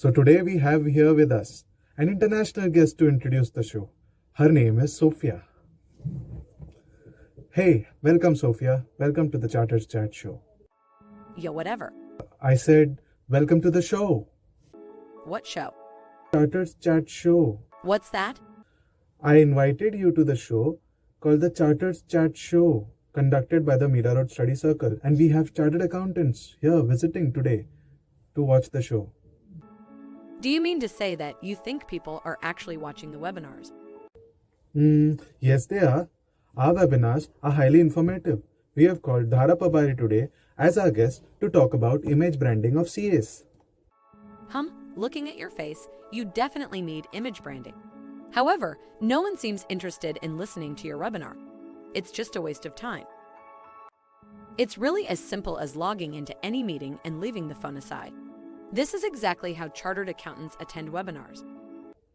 So today we have here with us an international guest to introduce the show. Her name is Sophia. Hey, welcome Sophia. Welcome to the Chartered Chat show. Yo, whatever. I said, welcome to the show. What show? Chartered Chat show. What's that? I invited you to the show called the Chartered Chat show, conducted by the Mira Road Study Circle, and we have chartered accountants here visiting today to watch the show. Do you mean to say that you think people are actually watching the webinars? Yes, they are. Our webinars are highly informative. We have called Dhara Pabari today as our guest to talk about image branding of CAs. Looking at your face, you definitely need image branding. However, no one seems interested in listening to your webinar. It's just a waste of time. It's really as simple as logging into any meeting and leaving the phone aside. This is exactly how chartered accountants attend webinars.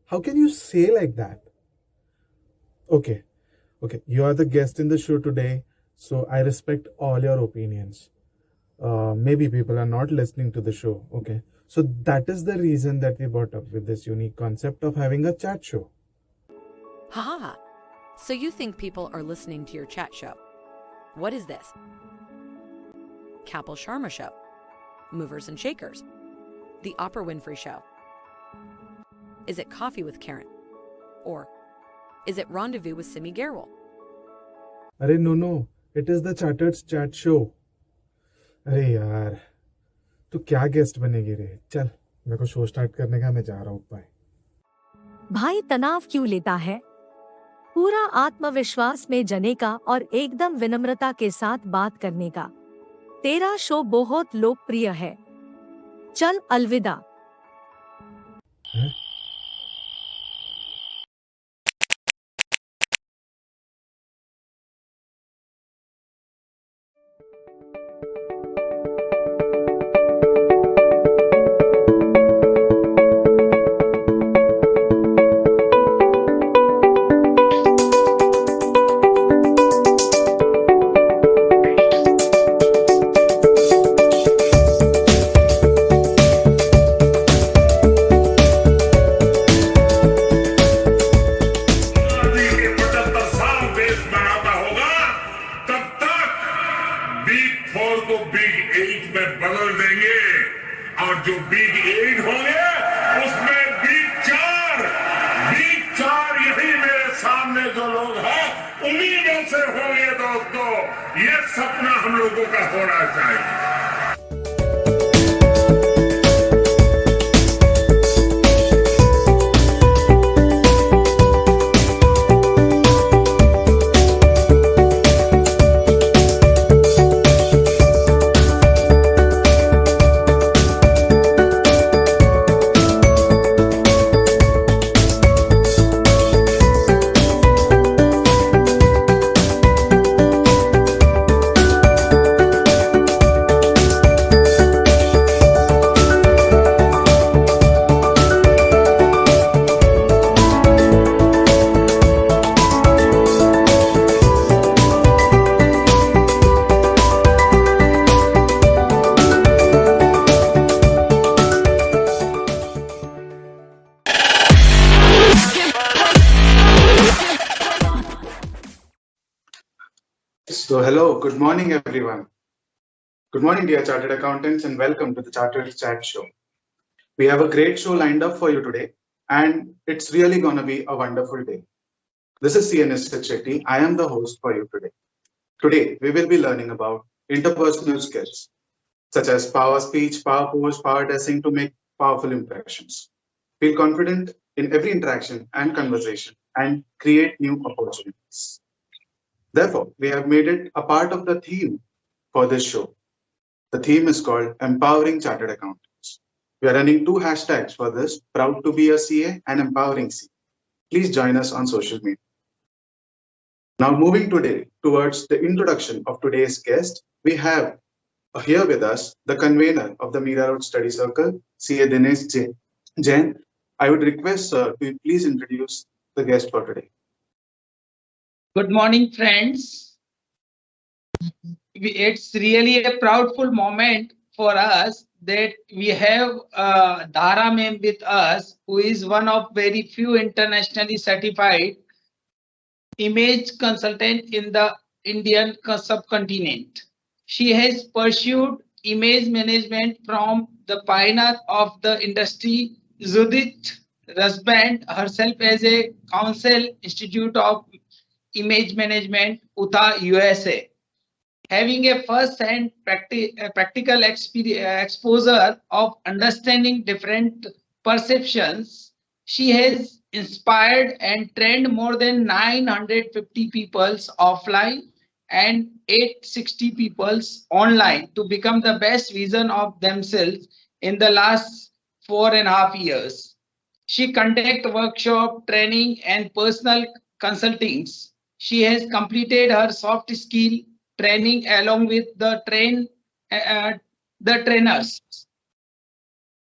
How can you say like that? Okay, you are the guest in the show today, so I respect all your opinions. Maybe people are not listening to the show, okay? So that is the reason that we brought up with this unique concept of having a chat show. Ha. So you think people are listening to your chat show? What is this? Kapil Sharma Show, Movers and Shakers, The Oprah Winfrey Show. Is it Coffee with Karen? Or is it Rendezvous with Simi Gerwal? No, it is the Chartered Chat show. अरे यार, तू क्या guest बनेगी रे? चल, मेरे को show start करने का, मैं जा रहा हूँ। बाय। भाई तनाव क्यों लेता है? पूरा आत्मविश्वास में जने का और एकदम विनम्रता के साथ बात करने का। तेरा शो बहुत लोकप्रिय है। चल अलविदा। ये सपना हम लोगों का होना चाहिए। So hello, good morning everyone. Good morning dear Chartered Accountants and welcome to the Chartered Chat show. We have a great show lined up for you today and it's really going to be a wonderful day. This is Shetty. I am the host for you today. Today we will be learning about interpersonal skills such as power speech, power pose, power dressing to make powerful impressions. Feel confident in every interaction and conversation and create new opportunities. Therefore, we have made it a part of the theme for this show. The theme is called Empowering Chartered Accountants. We are running 2 hashtags for this, Proud to be a CA and Empowering CA. Please join us on social media. Now moving today towards the introduction of today's guest, we have here with us the convener of the Mira Road Study Circle, CA Dinesh Jain. I would request sir to please introduce the guest for today. Good morning, friends. It's really a proudful moment for us that we have Dhara ma'am with us, who is one of very few internationally certified image consultant in the Indian subcontinent. She has pursued image management from the pioneer of the industry, Judith Rusband, herself as a Council Institute of Image Management, Utah, USA. Having a first-hand practical exposure of understanding different perceptions, she has inspired and trained more than 950 people offline and 860 people online to become the best version of themselves in the last 4.5 years. She conducts workshop, training, and personal consultings. She has completed her soft skill training along with the trainers.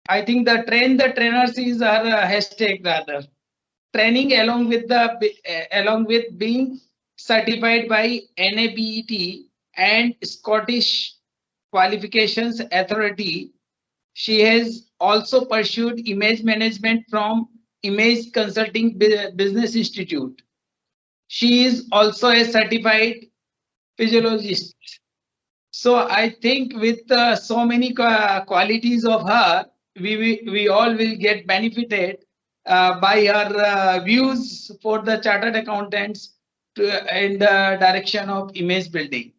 I think the trainers is our hashtag rather. Training along with being certified by NABET and Scottish Qualifications Authority. She has also pursued image management from Image Consulting Business Institute. She is also a certified physiologist. So I think with so many qualities of her, we all will get benefited by her views for the chartered accountants in the direction of image building.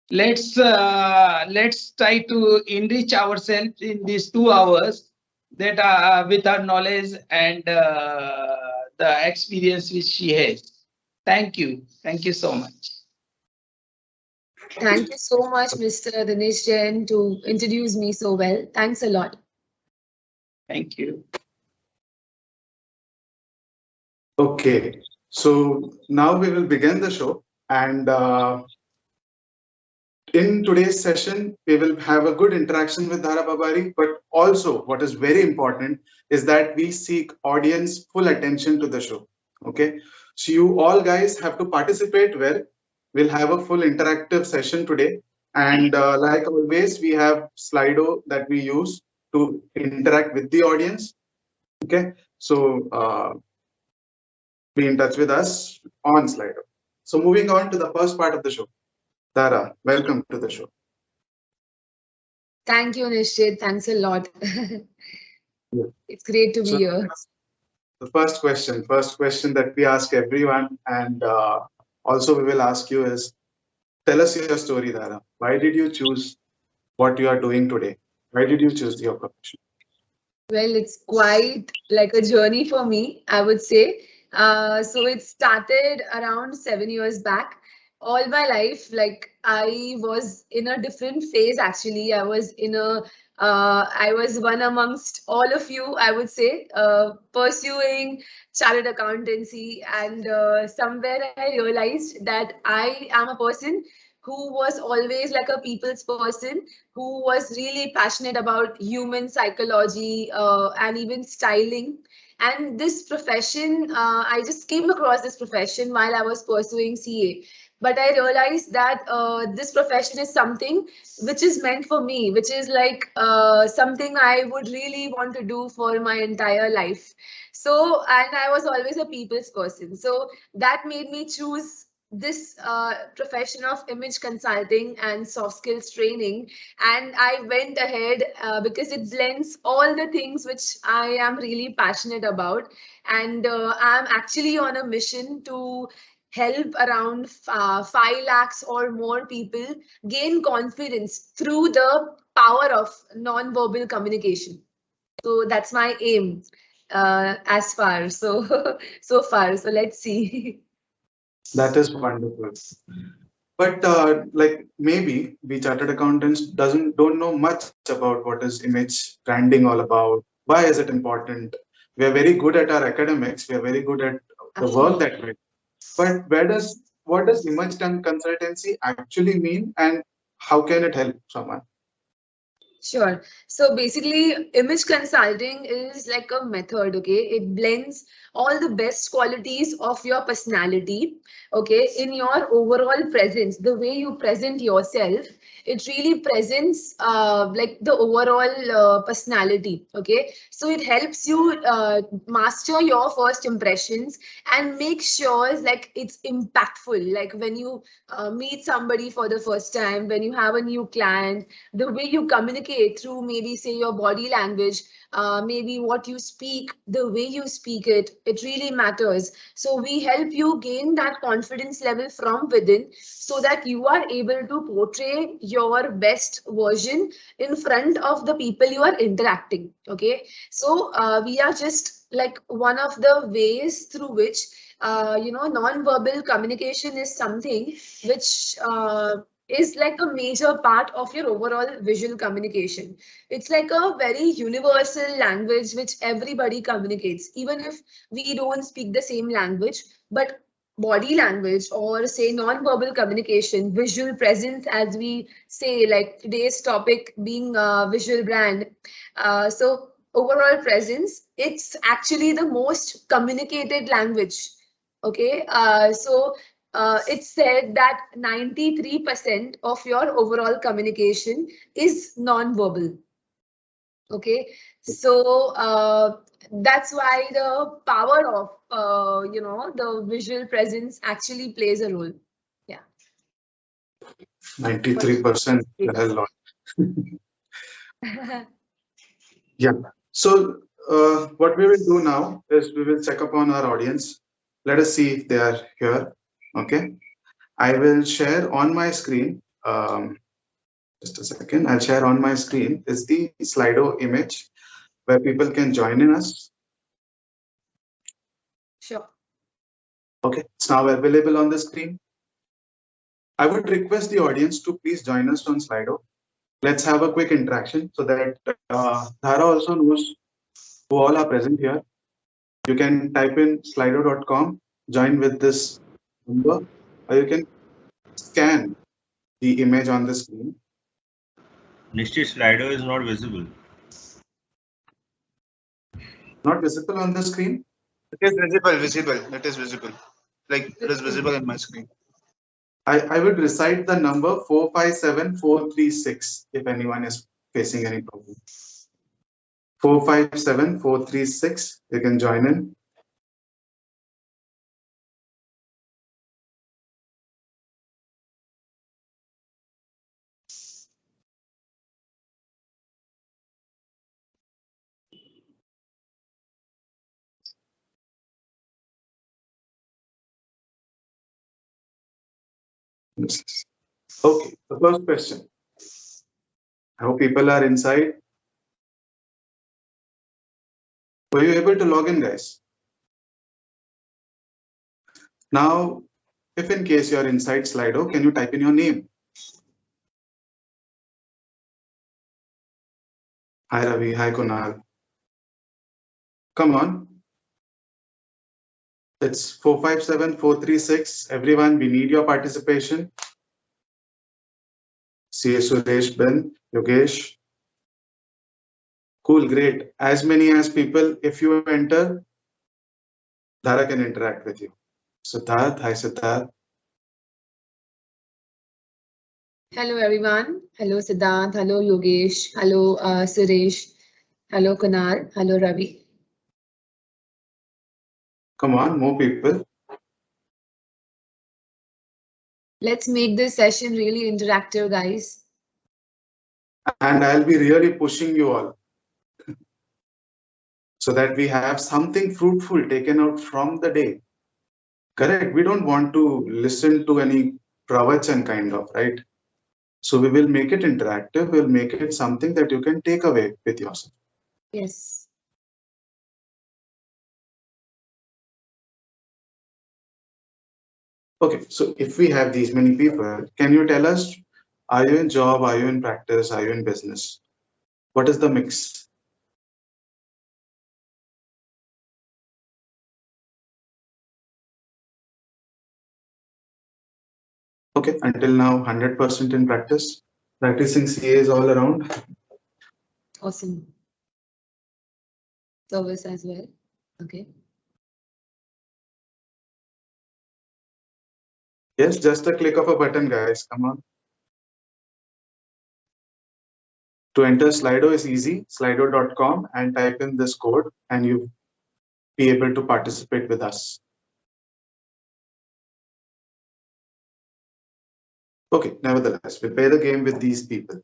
Let's try to enrich ourselves in these 2 hours that with our knowledge and the experience which she has. Thank you so much. Thank you so much, Mr. Dinesh Jain, to introduce me so well. Thanks a lot. Thank you. Okay, so now we will begin the show, and in today's session, we will have a good interaction with Dhara Pabari, but also what is very important is that we seek audience full attention to the show. Okay, so you all guys have to participate well. We'll have a full interactive session today. And like always, we have Slido that we use to interact with the audience. Okay, so be in touch with us on Slido. So moving on to the first part of the show. Dhara, welcome to the show. Thank you, Nishchit. Thanks a lot. Yeah. It's great to be here. The first question that we ask everyone, and also we will ask you is, tell us your story, Dhara. Why did you choose what you are doing today? Why did you choose your profession? Well, it's quite like a journey for me, I would say. So it started around 7 years back. All my life, like I was in a different phase. Actually, I was one amongst all of you, I would say, pursuing chartered accountancy, and somewhere I realized that I am a person who was always like a people's person, who was really passionate about human psychology and even styling. And this profession, I just came across this profession while I was pursuing CA. But I realized that this profession is something which is meant for me, which is like something I would really want to do for my entire life. So, and I was always a people's person. So that made me choose this profession of image consulting and soft skills training. And I went ahead because it blends all the things which I am really passionate about. And I'm actually on a mission to help around 5 lakhs or more people gain confidence through the power of non-verbal communication. So that's my aim as far. So far. So let's see. That is wonderful. But like maybe we chartered accountants don't know much about what is image branding all about. Why is it important? We are very good at our academics. We are very good at the work that we do. But what does image consultancy actually mean, and how can it help someone? Sure. So basically, image consulting is like a method, okay? It blends all the best qualities of your personality, okay, in your overall presence, the way you present yourself, it really presents like the overall personality. Okay, so it helps you master your first impressions and make sure like it's impactful. Like when you meet somebody for the first time, when you have a new client, the way you communicate through maybe say your body language, maybe what you speak, the way you speak it really matters. So we help you gain that confidence level from within so that you are able to portray your best version in front of the people you are interacting. Okay, so we are just like one of the ways through which non-verbal communication is something which is like a major part of your overall visual communication. It's like a very universal language which everybody communicates, even if we don't speak the same language. But body language, or say non-verbal communication, visual presence, as we say, like today's topic being visual brand. So overall presence, it's actually the most communicated language. Okay, it's said that 93% of your overall communication is non-verbal. Okay, so that's why the power of the visual presence actually plays a role. Yeah. 93%, a hell lot. Yeah. So what we will do now is we will check upon our audience. Let us see if they are here. Okay. I will share on my screen. Just a second. I'll share on my screen is the Slido image where people can join in us. Sure. Okay. It's now available on the screen. I would request the audience to please join us on Slido. Let's have a quick interaction so that Dhara also knows who all are present here. You can type in slido.com, join with this number, or you can scan the image on the screen. Nishchit, slider is not visible. Not visible on the screen? It is visible. It is visible. Like it is visible in my screen. I would recite the number 457436 if anyone is facing any problem. 457436, you can join in. Okay, the first question. I hope people are inside. Were you able to log in, guys? Now, if in case you're inside Slido, can you type in your name? Hi Ravi, hi Kunal. Come on. It's 457436. Everyone, we need your participation. CA Suresh, Ben, Yogesh. Cool, great. As many as people, if you enter, Dhara can interact with you. Siddharth, hi Siddharth. Hello everyone. Hello Siddharth. Hello Yogesh. Hello Suresh. Hello Kunal. Hello Ravi. Come on, more people. Let's make this session really interactive, guys. And I'll be really pushing you all so that we have something fruitful taken out from the day. Correct. We don't want to listen to any pravachan kind of, right? So we will make it interactive. We'll make it something that you can take away with yourself. Yes. Okay, so if we have these many people, can you tell us, are you in job, are you in practice, are you in business? What is the mix? Okay, until now, 100% in practice. Practicing CAs all around. Awesome. Service as well. Okay. Yes, just a click of a button, guys. Come on. To enter Slido is easy, slido.com, and type in this code and you'll be able to participate with us. Okay, nevertheless, we'll play the game with these people.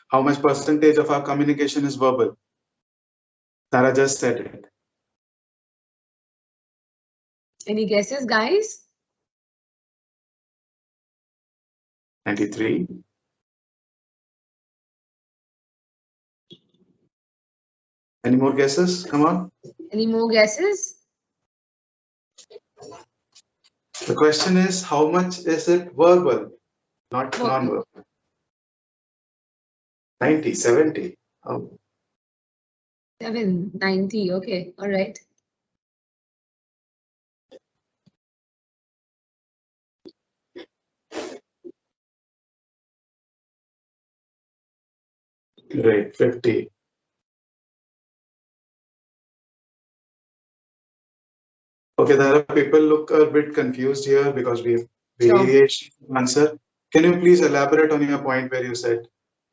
How much percentage of our communication is verbal? Dhara just said it. Any guesses, guys? 93. Any more guesses? Come on. Any more guesses? The question is, how much is it verbal, not Verbal. non-verbal? 90, 70. Oh. 90. Okay, all right. Great, 50. Okay, there are people look a bit confused here because we have variation answer. Can you please elaborate on your point where you said?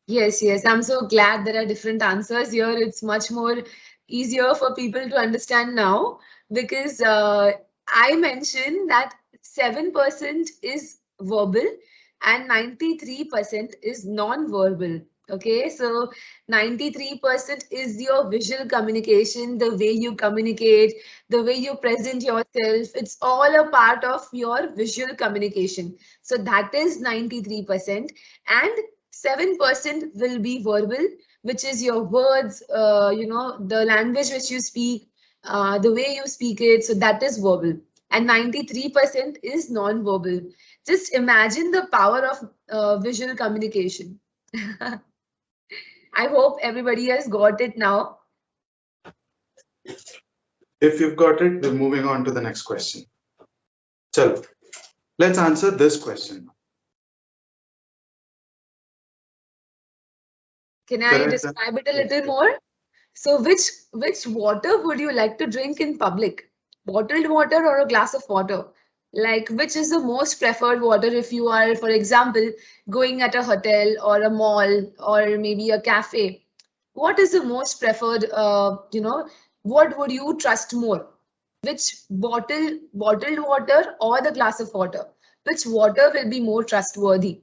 Yes, I'm so glad there are different answers here. It's much more easier for people to understand now because I mentioned that 7% is verbal and 93% is non-verbal. Okay, so 93% is your visual communication, the way you communicate, the way you present yourself. It's all a part of your visual communication. So that is 93%. And 7% will be verbal, which is your words, the language which you speak, the way you speak it. So that is verbal. And 93% is non-verbal. Just imagine the power of visual communication. I hope everybody has got it now. If you've got it, we're moving on to the next question. So let's answer this question. Can I describe it a little more? So which water would you like to drink in public? Bottled water or a glass of water? Like, which is the most preferred water if you are, for example, going at a hotel or a mall or maybe a cafe? What is the most preferred, what would you trust more? Which bottled water or the glass of water? Which water will be more trustworthy?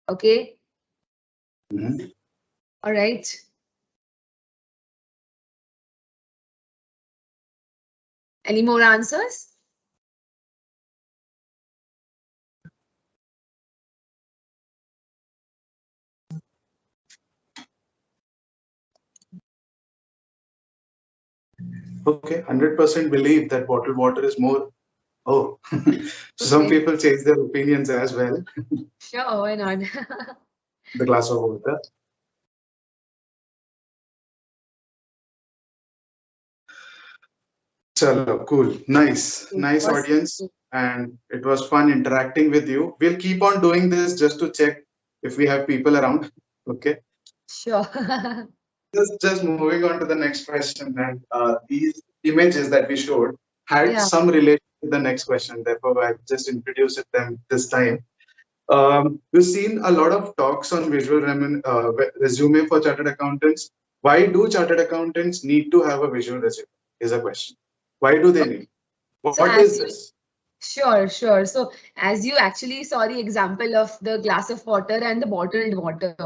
Okay. All right. Any more answers? Okay, 100% believe that bottled water is more. Oh, some people change their opinions as well. Sure, why not? The glass of water. Chalo, cool. Nice audience. And it was fun interacting with you. We'll keep on doing this just to check if we have people around. Okay. Sure. Just moving on to the next question. And these images that we showed had some relation to the next question. Therefore, I just introduced them this time. We've seen a lot of talks on visual resume for chartered accountants. Why do chartered accountants need to have a visual resume? Is a question. Why do they need? What is this? Sure. So as you actually saw the example of the glass of water and the bottled water,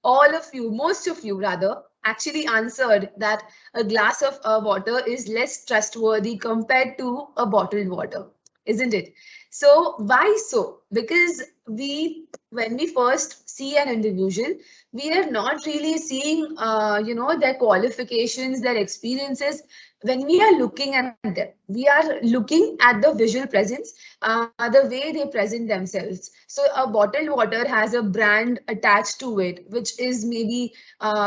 all of you, most of you rather, actually answered that a glass of water is less trustworthy compared to a bottled water, isn't it? So why so? Because when we first see an individual, we are not really seeing, their qualifications, their experiences. When we are looking at them, we are looking at the visual presence, the way they present themselves. So a bottled water has a brand attached to it, which is maybe,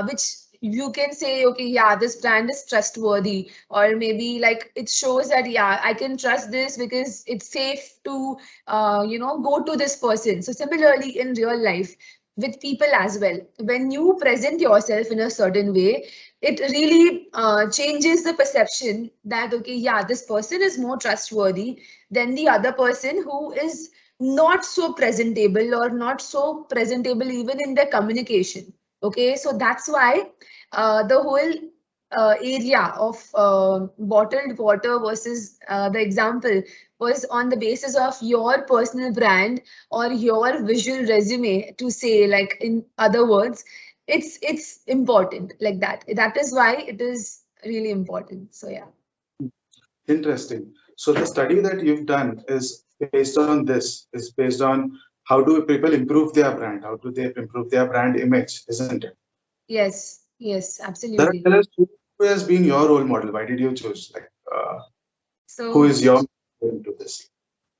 which you can say, okay, yeah, this brand is trustworthy, or maybe like it shows that, yeah, I can trust this because it's safe to, go to this person. So similarly in real life, with people as well, when you present yourself in a certain way, it really changes the perception that, okay, yeah, this person is more trustworthy than the other person who is not so presentable or not so presentable even in their communication. Okay, so that's why the whole area of bottled water versus the example was on the basis of your personal brand or your visual resume, to say, like, in other words, it's important like that. That is why it is really important. So yeah. Interesting. So the study that you've done is based on this, is based on how do people improve their brand? How do they improve their brand image, isn't it? Yes, Dhara, absolutely. tell us who has been your role model? Why did you choose? Like, who So is your into this?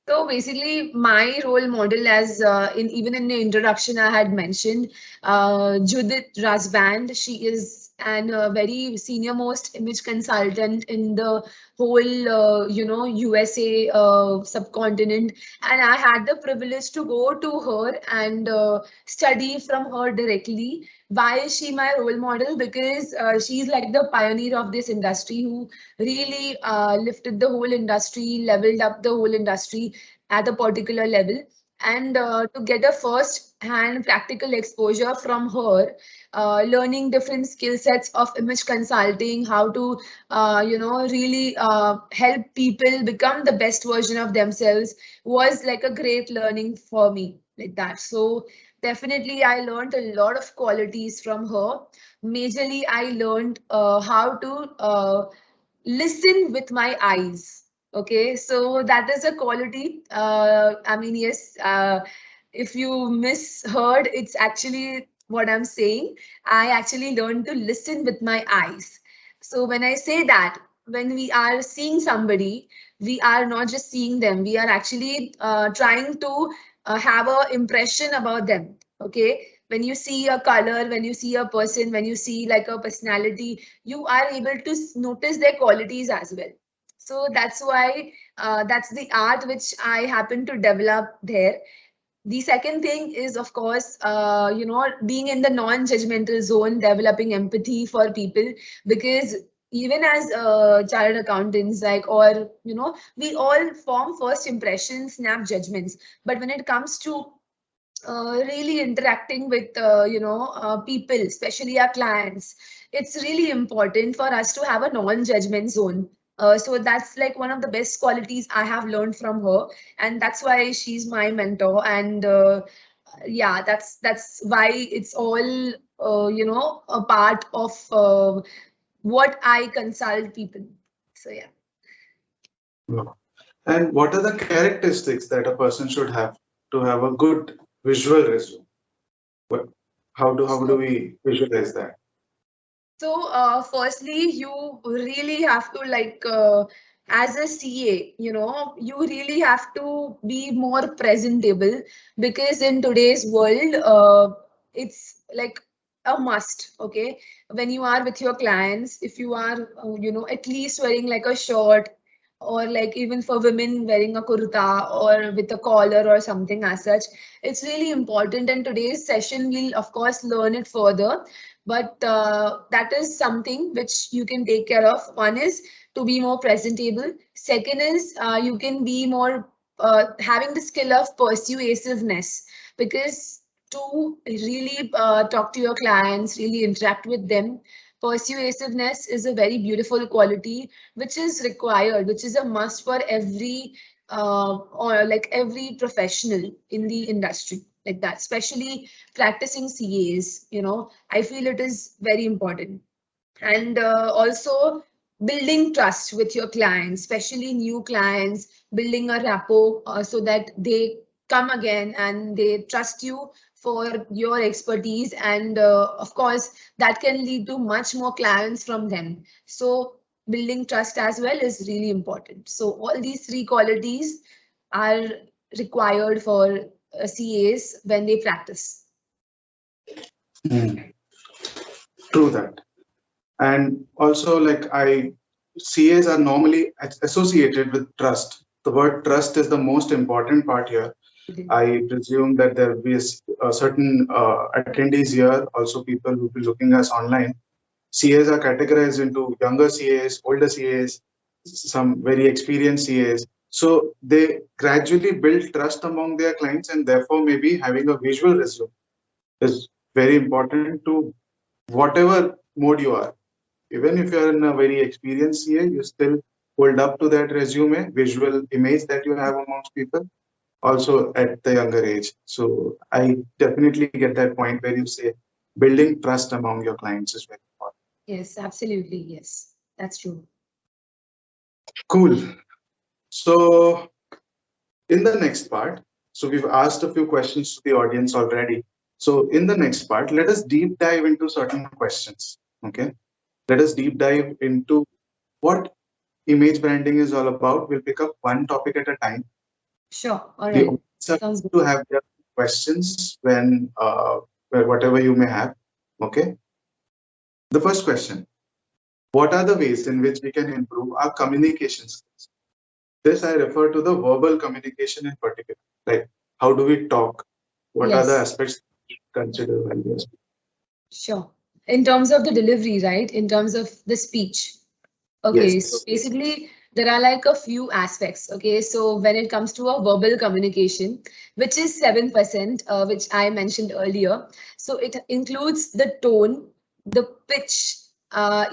So basically, my role model, as in even in the introduction I had mentioned, Judith Rasband. She is an very senior most image consultant in the whole, USA subcontinent, and I had the privilege to go to her and study from her directly. Why is she my role model? Because she's like the pioneer of this industry, who really lifted the whole industry, leveled up the whole industry at a particular level. And to get a first hand practical exposure from her, learning different skill sets of image consulting, how to really help people become the best version of themselves, was like a great learning for me, like that. So definitely I learned a lot of qualities from her. Majorly I learned how to listen with my eyes. Okay, so that is a quality. I mean, yes, if you misheard, it's actually what I'm saying. I actually learned to listen with my eyes. So when I say that, when we are seeing somebody, we are not just seeing them, we are actually trying to have a impression about them. Okay, when you see a color, when you see a person, when you see like a personality, you are able to notice their qualities as well. So that's why that's the art which I happen to develop there. The second thing is, of course, being in the non-judgmental zone, developing empathy for people, because even as chartered accountants, like, or, we all form first impressions, snap judgments. But when it comes to really interacting with people, especially our clients, it's really important for us to have a non-judgment zone. So that's like one of the best qualities I have learned from her, and that's why she's my mentor. And yeah, that's why it's all a part of what I consult people. So yeah. And what are the characteristics that a person should have to have a good visual resume? What, how do we visualize that? So, firstly, you really have to, like, as a CA, you really have to be more presentable, because in today's world, it's like a must. Okay, when you are with your clients, if you are, at least wearing like a shirt, or like even for women wearing a kurta or with a collar or something as such, it's really important. And today's session, we'll of course learn it further, but that is something which you can take care of. One is to be more presentable. Second is you can be more having the skill of persuasiveness, because to really talk to your clients, really interact with them, persuasiveness is a very beautiful quality which is required, which is a must for every or like every professional in the industry, like that, especially practicing CAs. I feel it is very important. And also building trust with your clients, especially new clients, building a rapport so that they come again and they trust you for your expertise. And of course, that can lead to much more clients from them. So building trust as well is really important. So all these three qualities are required for CAs when they practice. Hmm. True that. And also, like, CAs are normally associated with trust. The word trust is the most important part here. I presume that there will be a certain attendees here, also people who will be looking us online. CAs are categorized into younger CAs, older CAs, some very experienced CAs. So they gradually build trust among their clients, and therefore maybe having a visual resume is very important to whatever mode you are. Even if you're in a very experienced CA, you still hold up to that resume, visual image that you have amongst people, also at the younger age. So I definitely get that point where you say building trust among your clients is very important. Yes, absolutely. Yes, that's true. Cool. So in the next part, so we've asked a few questions to the audience already. So in the next part, let us deep dive into certain questions. Okay. Let us deep dive into what image branding is all about. We'll pick up one topic at a time. Sure. All The right. audience are Sounds good. to have their questions when whatever you may have. Okay. The first question: what are the ways in which we can improve our communication skills? This I refer to the verbal communication in particular. Like how do we talk? What are the Yes, aspects we consider when we are speaking? sure. In terms of the delivery, right? In terms of the speech. Okay, so Yes. basically there are like a few aspects. Okay, so when it comes to a verbal communication, which is 7%, which I mentioned earlier, so it includes the tone, the pitch,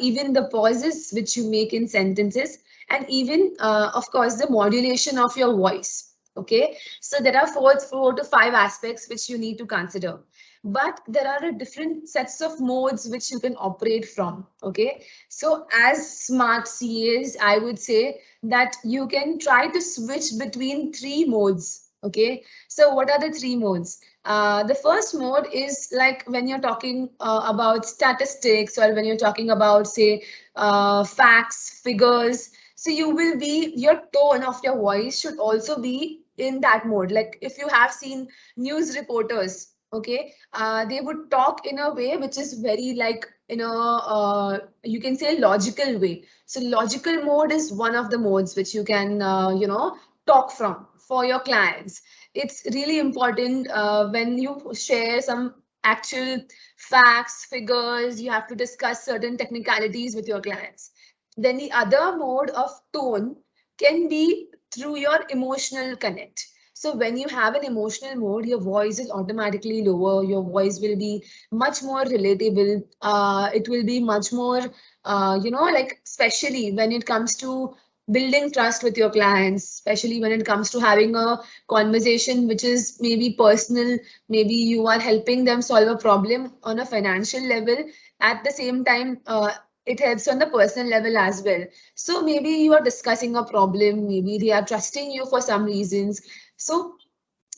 even the pauses which you make in sentences, and even, of course, the modulation of your voice. Okay, so there are four to five aspects which you need to consider. But there are different sets of modes which you can operate from. Okay, so as smart CAs, I would say that you can try to switch between three modes. Okay, so what are the three modes? The first mode is like when you're talking about statistics, or when you're talking about, say, facts, figures. So you will be, your tone of your voice should also be in that mode. Like if you have seen news reporters, okay, they would talk in a way which is very like, you can say, logical way. So logical mode is one of the modes which you can talk from for your clients. It's really important when you share some actual facts, figures, you have to discuss certain technicalities with your clients. Then the other mode of tone can be through your emotional connect. So when you have an emotional mode, your voice is automatically lower. Your voice will be much more relatable. It will be much more, like, especially when it comes to building trust with your clients, especially when it comes to having a conversation which is maybe personal. Maybe you are helping them solve a problem on a financial level. At the same time, it helps on the personal level as well. So maybe you are discussing a problem, maybe they are trusting you for some reasons. So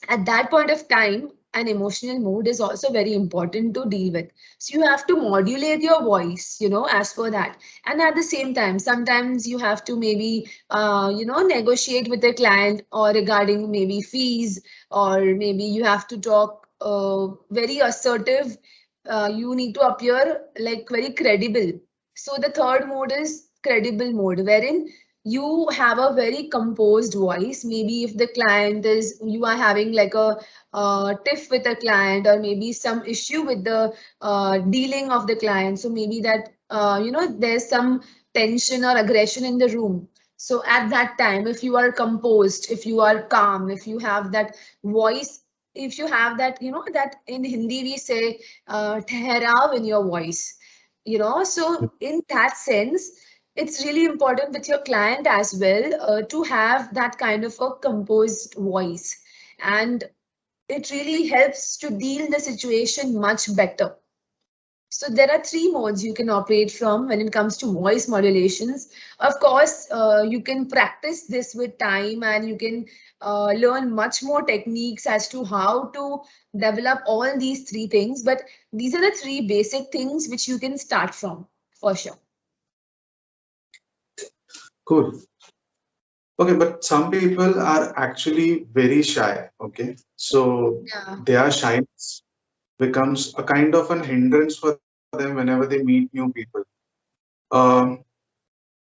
at that point of time, an emotional mood is also very important to deal with. So you have to modulate your voice, as per that. And at the same time, sometimes you have to maybe, negotiate with the client, or regarding maybe fees, or maybe you have to talk very assertive. You need to appear like very credible. So the third mode is credible mode, wherein you have a very composed voice. Maybe if the client is, you are having like a tiff with a client, or maybe some issue with the dealing of the client. So maybe that, there's some tension or aggression in the room. So at that time, if you are composed, if you are calm, if you have that voice, if you have that, that in Hindi we say ठहराव in your voice, so in that sense, it's really important with your client as well, to have that kind of a composed voice, and it really helps to deal the situation much better. So there are three modes you can operate from when it comes to voice modulations. Of course, you can practice this with time, and you can learn much more techniques as to how to develop all these three things. But these are the three basic things which you can start from, for sure. Cool. Okay, but some people are actually very shy. Okay, so Yeah. their shyness becomes a kind of an hindrance for them whenever they meet new people. Um,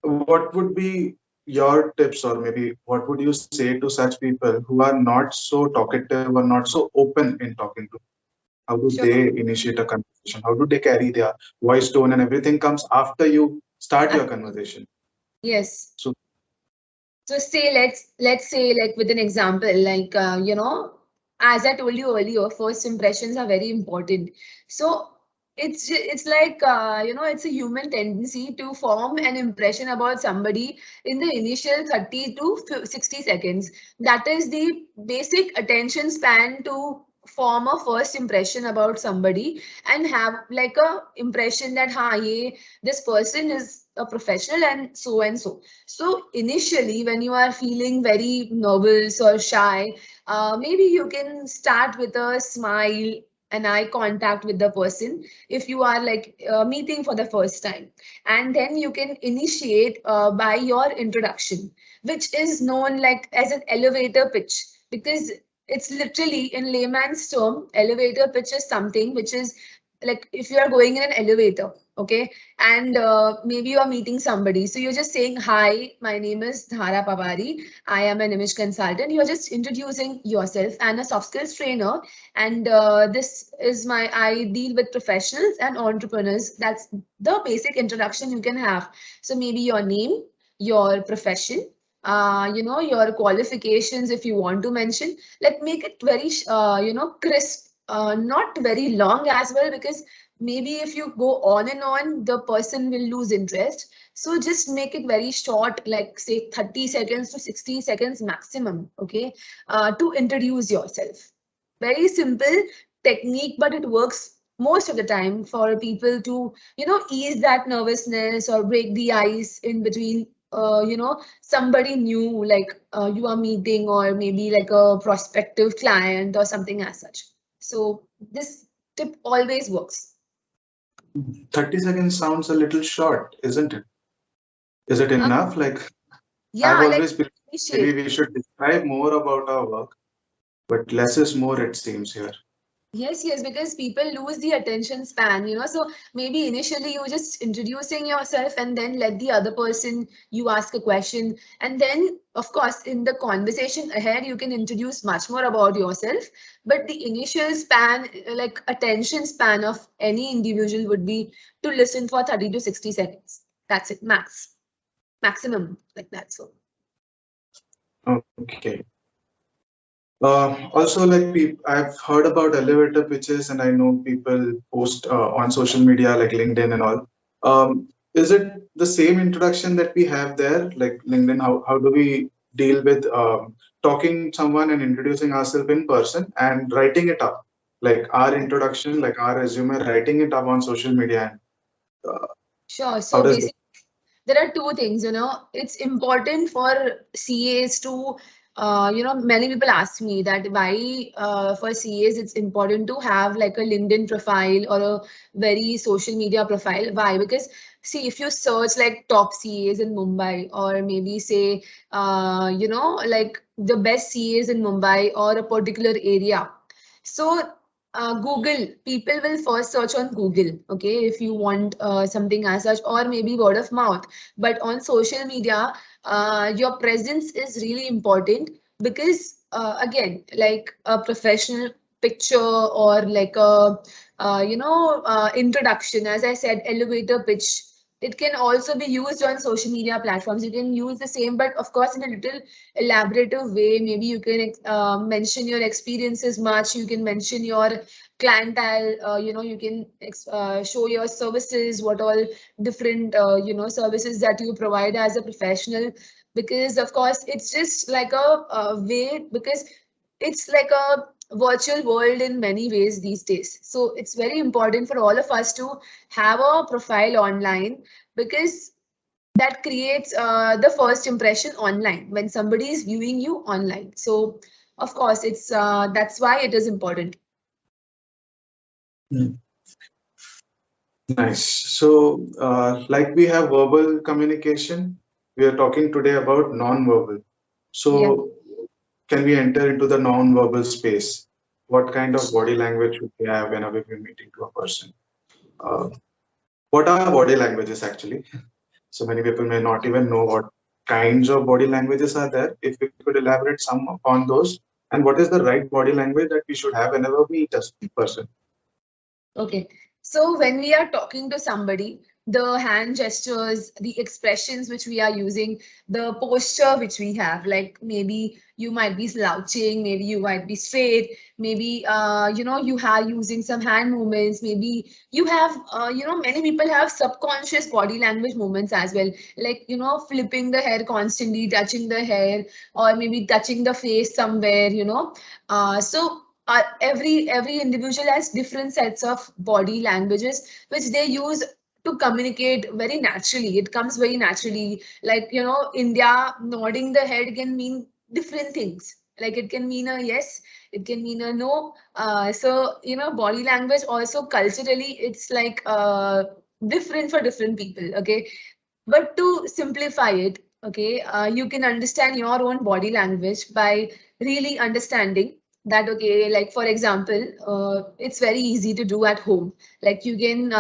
what would be your tips, or maybe what would you say to such people who are not so talkative or not so open in talking to? How do Sure. they initiate a conversation? How do they carry their voice tone, and everything comes after you start your conversation? Yes. So So say let's say like with an example, like as I told you earlier, first impressions are very important. So it's like it's a human tendency to form an impression about somebody in the initial 30 to 60 seconds. That is the basic attention span to form a first impression about somebody and have like a impression that this person is a professional and so and so. So initially, when you are feeling very nervous or shy, maybe you can start with a smile and eye contact with the person if you are like meeting for the first time. And then you can initiate by your introduction, which is known like as an elevator pitch, because it's literally in layman's term, elevator pitch is something which is like if you are going in an elevator, okay, and maybe you are meeting somebody. So you're just saying, hi, my name is Dhara Pabari. I am an image consultant. You're just introducing yourself and a soft skills trainer. And this is I deal with professionals and entrepreneurs. That's the basic introduction you can have. So maybe your name, your profession, your qualifications, if you want to mention, like make it very, crisp, not very long as well, because maybe if you go on and on, the person will lose interest. So just make it very short, like say 30 seconds to 60 seconds maximum, okay, to introduce yourself. Very simple technique, but it works most of the time for people to, ease that nervousness or break the ice in between, somebody new, like you are meeting, or maybe like a prospective client or something as such. So this tip always works. 30 seconds sounds a little short, isn't it? Is it enough? Like, Yeah, I've like always believed maybe we should describe more about our work, but less is more, it seems here. Yes, because people lose the attention span, so maybe initially you just introducing yourself and then let the other person, you ask a question. And then, of course, in the conversation ahead, you can introduce much more about yourself. But the initial span, like attention span of any individual would be to listen for 30 to 60 seconds. That's it, maximum like that. So. Okay. Also, like I've heard about elevator pitches, and I know people post on social media like LinkedIn and all. Is it the same introduction that we have there, like LinkedIn? How do we deal with talking someone and introducing ourselves in person and writing it up, like our introduction, like our resume, writing it up on social media? Sure. So How does basically, there are two things, it's important for CAs to, many people ask me that why for CAs it's important to have like a LinkedIn profile or a very social media profile. Why? Because see, if you search like top CAs in Mumbai, or maybe say, like the best CAs in Mumbai or a particular area. So Google, people will first search on Google, okay, if you want something as such, or maybe word of mouth. But on social media, your presence is really important, because again, like a professional picture or like a, introduction, as I said, elevator pitch. It can also be used on social media platforms. You can use the same, but of course in a little elaborative way. Maybe you can mention your experiences much. You can mention your clientele. You can show your services, what all different services that you provide as a professional. Because of course it's just like a way, because it's like a virtual world in many ways these days. So it's very important for all of us to have a profile online, because that creates the first impression online when somebody is viewing you online. So of course it's that's why it is important. Nice. So, like we have verbal communication, we are talking today about non-verbal. So, can we enter into the non-verbal space? What kind of body language should we have whenever we're meeting to a person? What are body languages actually? So many people may not even know what kinds of body languages are there. If we could elaborate some upon those, and what is the right body language that we should have whenever we meet a person? Okay. So when we are talking to somebody, the hand gestures, the expressions which we are using, the posture which we have, like maybe you might be slouching, maybe you might be straight, maybe you are using some hand movements, maybe you have many people have subconscious body language movements as well, like flipping the hair constantly, touching the hair, or maybe touching the face somewhere, every individual has different sets of body languages which they use to communicate very naturally. It comes very naturally. Like, India nodding the head can mean different things. Like it can mean a yes, it can mean a no. Body language also culturally, it's like different for different people. Okay. But to simplify it, okay, you can understand your own body language by really understanding that, okay, like for example, it's very easy to do at home. Like you can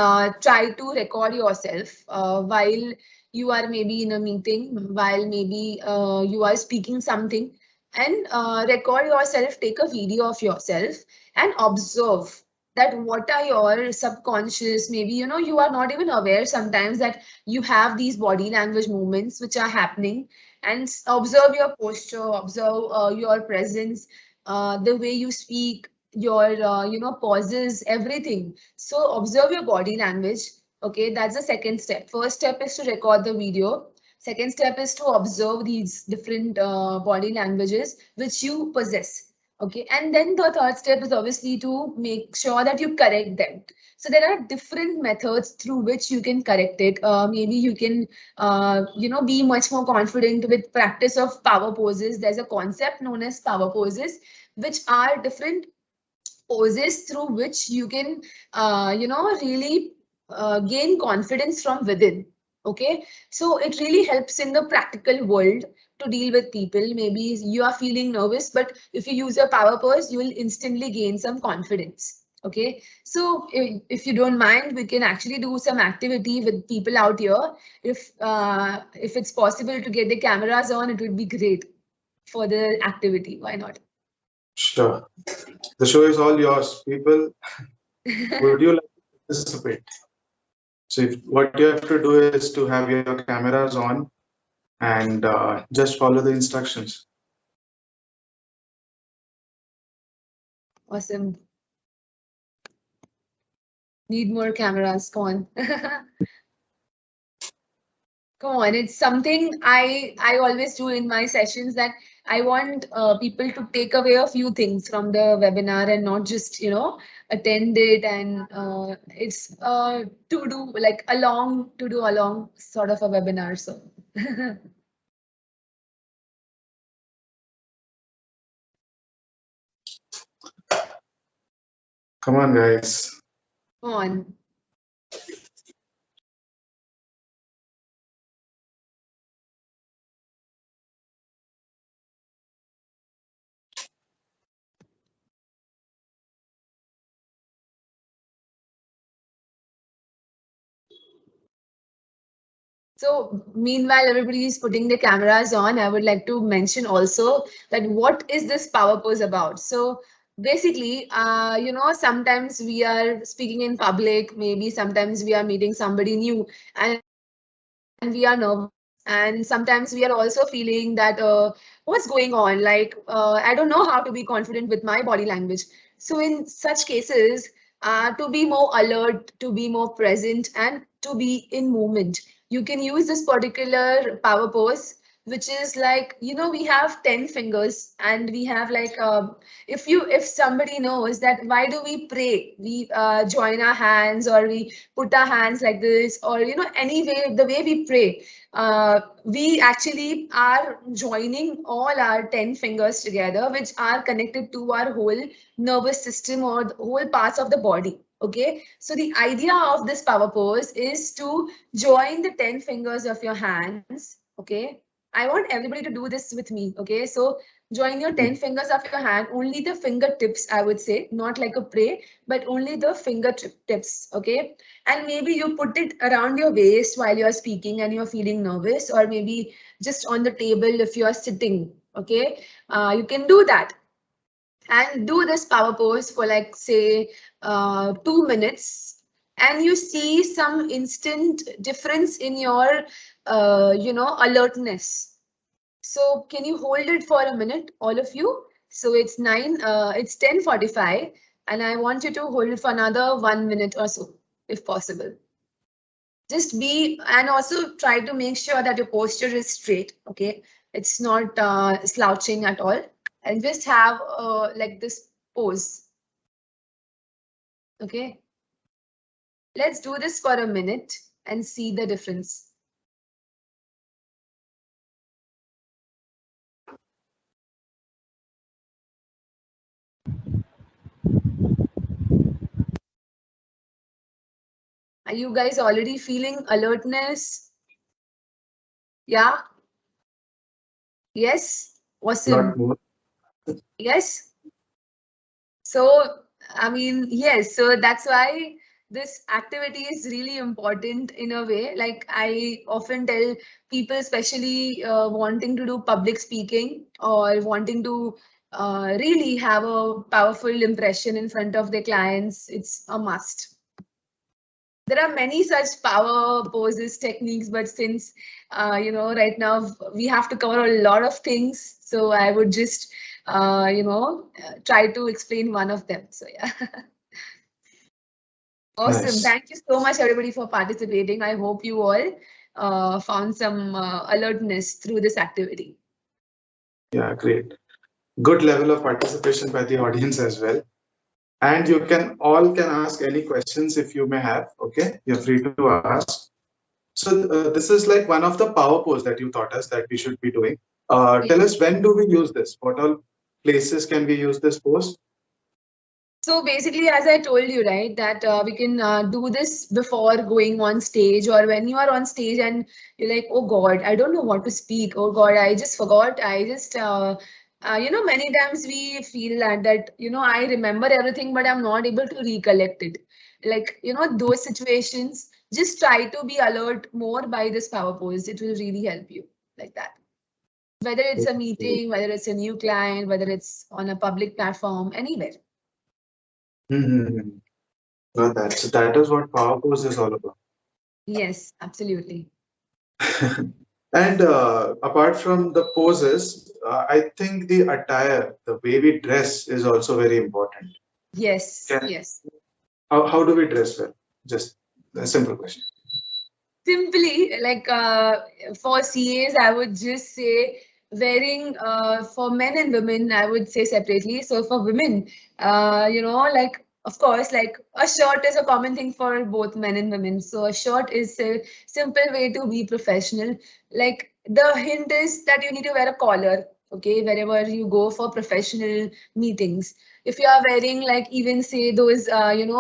try to record yourself while you are maybe in a meeting, while maybe you are speaking something, and record yourself, take a video of yourself and observe that what are your subconscious, maybe you are not even aware sometimes that you have these body language movements which are happening, and observe your posture, observe your presence, the way you speak, your pauses, everything. So observe your body language. Okay, that's the second step. First step is to record the video. Second step is to observe these different body languages which you possess. Okay, and then the third step is obviously to make sure that you correct them. So there are different methods through which you can correct it. Maybe you can, be much more confident with practice of power poses. There's a concept known as power poses, which are different poses through which you can, really gain confidence from within. Okay, so it really helps in the practical world to deal with people. Maybe you are feeling nervous, but if you use a power pose, you will instantly gain some confidence. Okay, so if you don't mind, we can actually do some activity with people out here. If it's possible to get the cameras on, it would be great for the activity. Why not? Sure. The show is all yours, people. Would you like to participate? So what you have to do is to have your cameras on and just follow the instructions. Awesome. Need more cameras. Come on. Come on. It's something I always do in my sessions, that I want people to take away a few things from the webinar and not just, attend it. And it's to do like along sort of a webinar. So. Come on, guys. Come on. So meanwhile, everybody is putting the cameras on, I would like to mention also that what is this power pose about? So basically, sometimes we are speaking in public, maybe sometimes we are meeting somebody new, and we are nervous. And sometimes we are also feeling that what's going on? Like, I don't know how to be confident with my body language. So in such cases, to be more alert, to be more present, and to be in movement, you can use this particular power pose, which is like, we have 10 fingers, and we have like, if somebody knows that why do we pray, we join our hands, or we put our hands like this, or anyway, the way we pray, we actually are joining all our 10 fingers together, which are connected to our whole nervous system or the whole parts of the body. Okay, so the idea of this power pose is to join the 10 fingers of your hands. Okay, I want everybody to do this with me. Okay, so join your 10 fingers of your hand, only the fingertips, I would say, not like a pray, but only the fingertips. Okay, and maybe you put it around your waist while you're speaking and you're feeling nervous, or maybe just on the table if you're sitting. Okay, you can do that and do this power pose for like say 2 minutes. and you see some instant difference in your, alertness. So can you hold it for a minute, all of you? So it's 10:45, and I want you to hold it for another 1 minute or so, if possible. Just be, and also try to make sure that your posture is straight, okay? It's not slouching at all, and just have like this pose, okay? Let's do this for a minute and see the difference. Are you guys already feeling alertness? Yeah? Yes? Lot Awesome. more. Yes? So, I mean, yes, so that's why this activity is really important in a way. Like I often tell people, especially wanting to do public speaking or wanting to really have a powerful impression in front of their clients, it's a must. There are many such power poses, techniques, but since right now we have to cover a lot of things, so I would just try to explain one of them. So yeah. Awesome. Nice. Thank you so much, everybody, for participating. I hope you all found some alertness through this activity. Yeah, great. Good level of participation by the audience as well. And you can ask any questions if you may have. Okay, you're free to ask. So this is like one of the power pose that you taught us that we should be doing. Tell us, when do we use this? What all places can we use this pose? So basically, as I told you, right, that we can do this before going on stage, or when you are on stage and you're like, oh God, I don't know what to speak. Oh God, I just forgot. I just, many times we feel that, I remember everything, but I'm not able to recollect it. Like, those situations, just try to be alert more by this power pose. It will really help you like that. Whether it's a meeting, whether it's a new client, whether it's on a public platform, anywhere. Mm-hmm. Got that. So that is what power pose is all about. Yes, absolutely. And apart from the poses, I think the attire, the way we dress is also very important. Yes, yes. How do we dress well? Just a simple question. Simply, like for CAs, I would just say wearing for men and women, I would say separately. So for women, like of course, like a shirt is a common thing for both men and women. So a shirt is a simple way to be professional. Like the hint is that you need to wear a collar, okay, wherever you go for professional meetings. If you are wearing like even say those like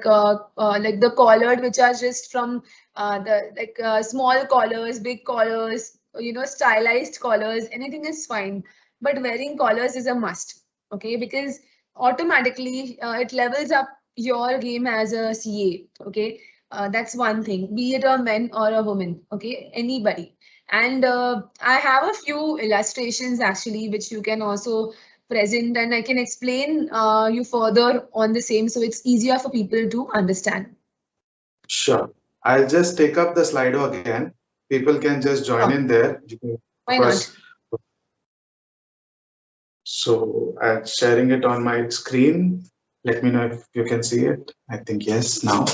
the collared which are just from the small collars, big collars, stylized collars, anything is fine. But wearing collars is a must, okay? Because automatically it levels up your game as a CA, okay? That's one thing, be it a man or a woman, okay? Anybody. And I have a few illustrations actually, which you can also present, and I can explain you further on the same, so it's easier for people to understand. Sure. I'll just take up the Slido again. People can just join in there. Why not? So I'm sharing it on my screen. Let me know if you can see it. I think yes now.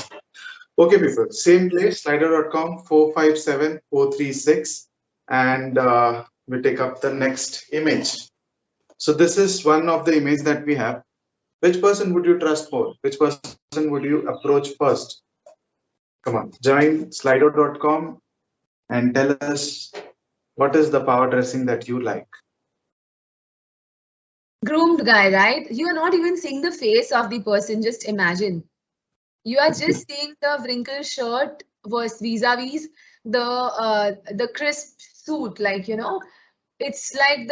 Okay, people. Same place, slido.com 457436. And we take up the next image. So this is one of the images that we have. Which person would you trust more? Which person would you approach first? Come on, join slido.com and tell us what is the power dressing that you like. Groomed guy, right? You are not even seeing the face of the person, just imagine. You are just seeing the wrinkled shirt versus vis-a-vis the crisp suit, like, it's like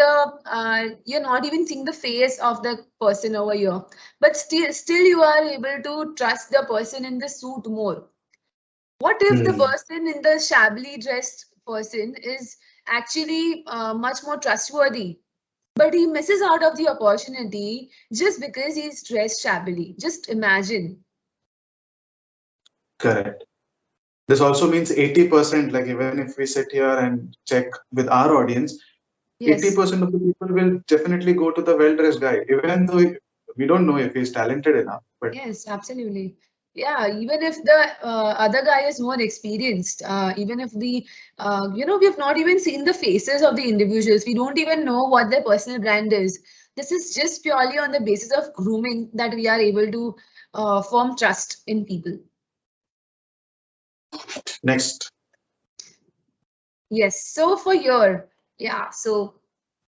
you're not even seeing the face of the person over here, but still you are able to trust the person in the suit more. What if the person in the shabbily dressed person is actually much more trustworthy, but he misses out of the opportunity just because he's dressed shabbily? Just imagine. Correct. This also means 80%, like even if we sit here and check with our audience, Yes. 80% of the people will definitely go to the well-dressed guy, even though we don't know if he's talented enough. But Yes, absolutely. Yeah, even if the other guy is more experienced, even if the, we have not even seen the faces of the individuals. We don't even know what their personal brand is. This is just purely on the basis of grooming that we are able to form trust in people. next, Yes, so for your, yeah, so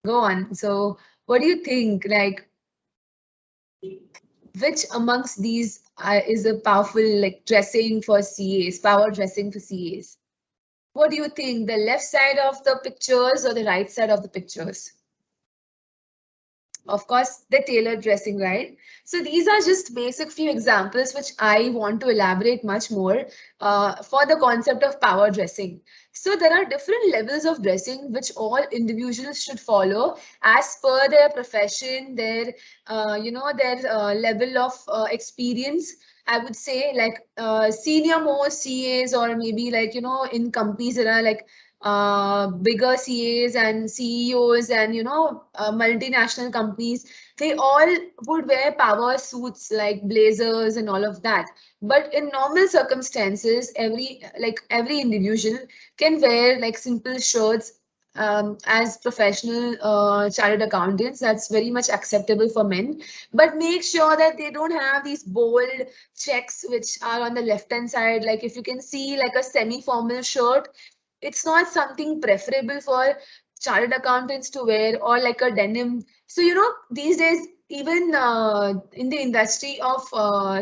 go on. So what do you think, like, which amongst these is a powerful, like, dressing for CAs, power dressing for CAs? What do you think, the left side of the pictures or the right side of the pictures? Of course, the tailored dressing, right? So these are just basic few examples which I want to elaborate much more for the concept of power dressing. So there are different levels of dressing which all individuals should follow as per their profession, their level of experience. I would say, like, senior most CAs, or maybe, like, in companies that are like bigger CAs and CEOs and multinational companies, they all would wear power suits like blazers and all of that. But in normal circumstances, every individual can wear like simple shirts as professional chartered accountants. That's very much acceptable for men. But make sure that they don't have these bold checks which are on the left hand side. Like, if you can see like a semi-formal shirt, it's not something preferable for chartered accountants to wear, or like a denim. So, these days, even in the industry of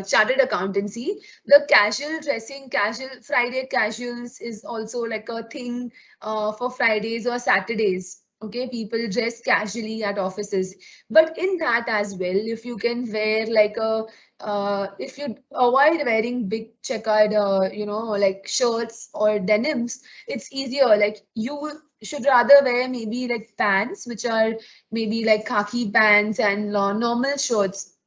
chartered accountancy, the casual dressing, casual Friday casuals is also like a thing for Fridays or Saturdays. Okay, people dress casually at offices. But in that as well, if you can wear like a if you avoid wearing big checkered, like shirts or denims, it's easier. Like, you should rather wear maybe like pants, which are maybe like khaki pants and normal shirts.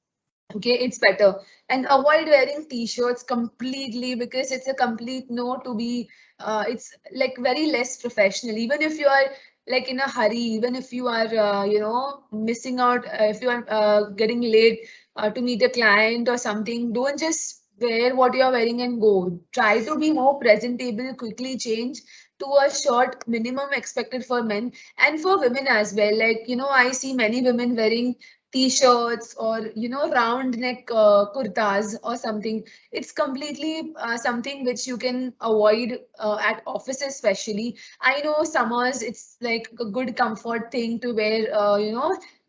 Okay, it's better. And avoid wearing t-shirts completely, because it's a complete no to be, it's like very less professional. Even if you are like in a hurry, even if you are, missing out, if you are getting late to meet a client or something, don't just wear what you are wearing and go. Try to be more presentable, quickly change to a short minimum expected for men and for women as well. Like, I see many women wearing t-shirts or round neck kurtas or something. It's completely something which you can avoid at offices especially. I know summers, it's like a good comfort thing to wear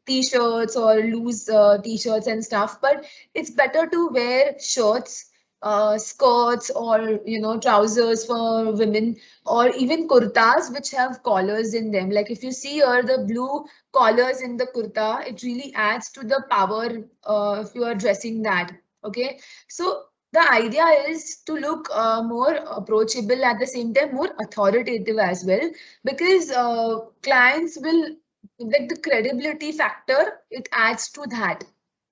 t-shirts or loose t-shirts and stuff, but it's better to wear shirts, skirts, or trousers for women, or even kurtas which have collars in them. Like, if you see here the blue collars in the kurta, it really adds to the power if you are dressing that. Okay, so the idea is to look more approachable, at the same time more authoritative as well, because clients will, like, the credibility factor, it adds to that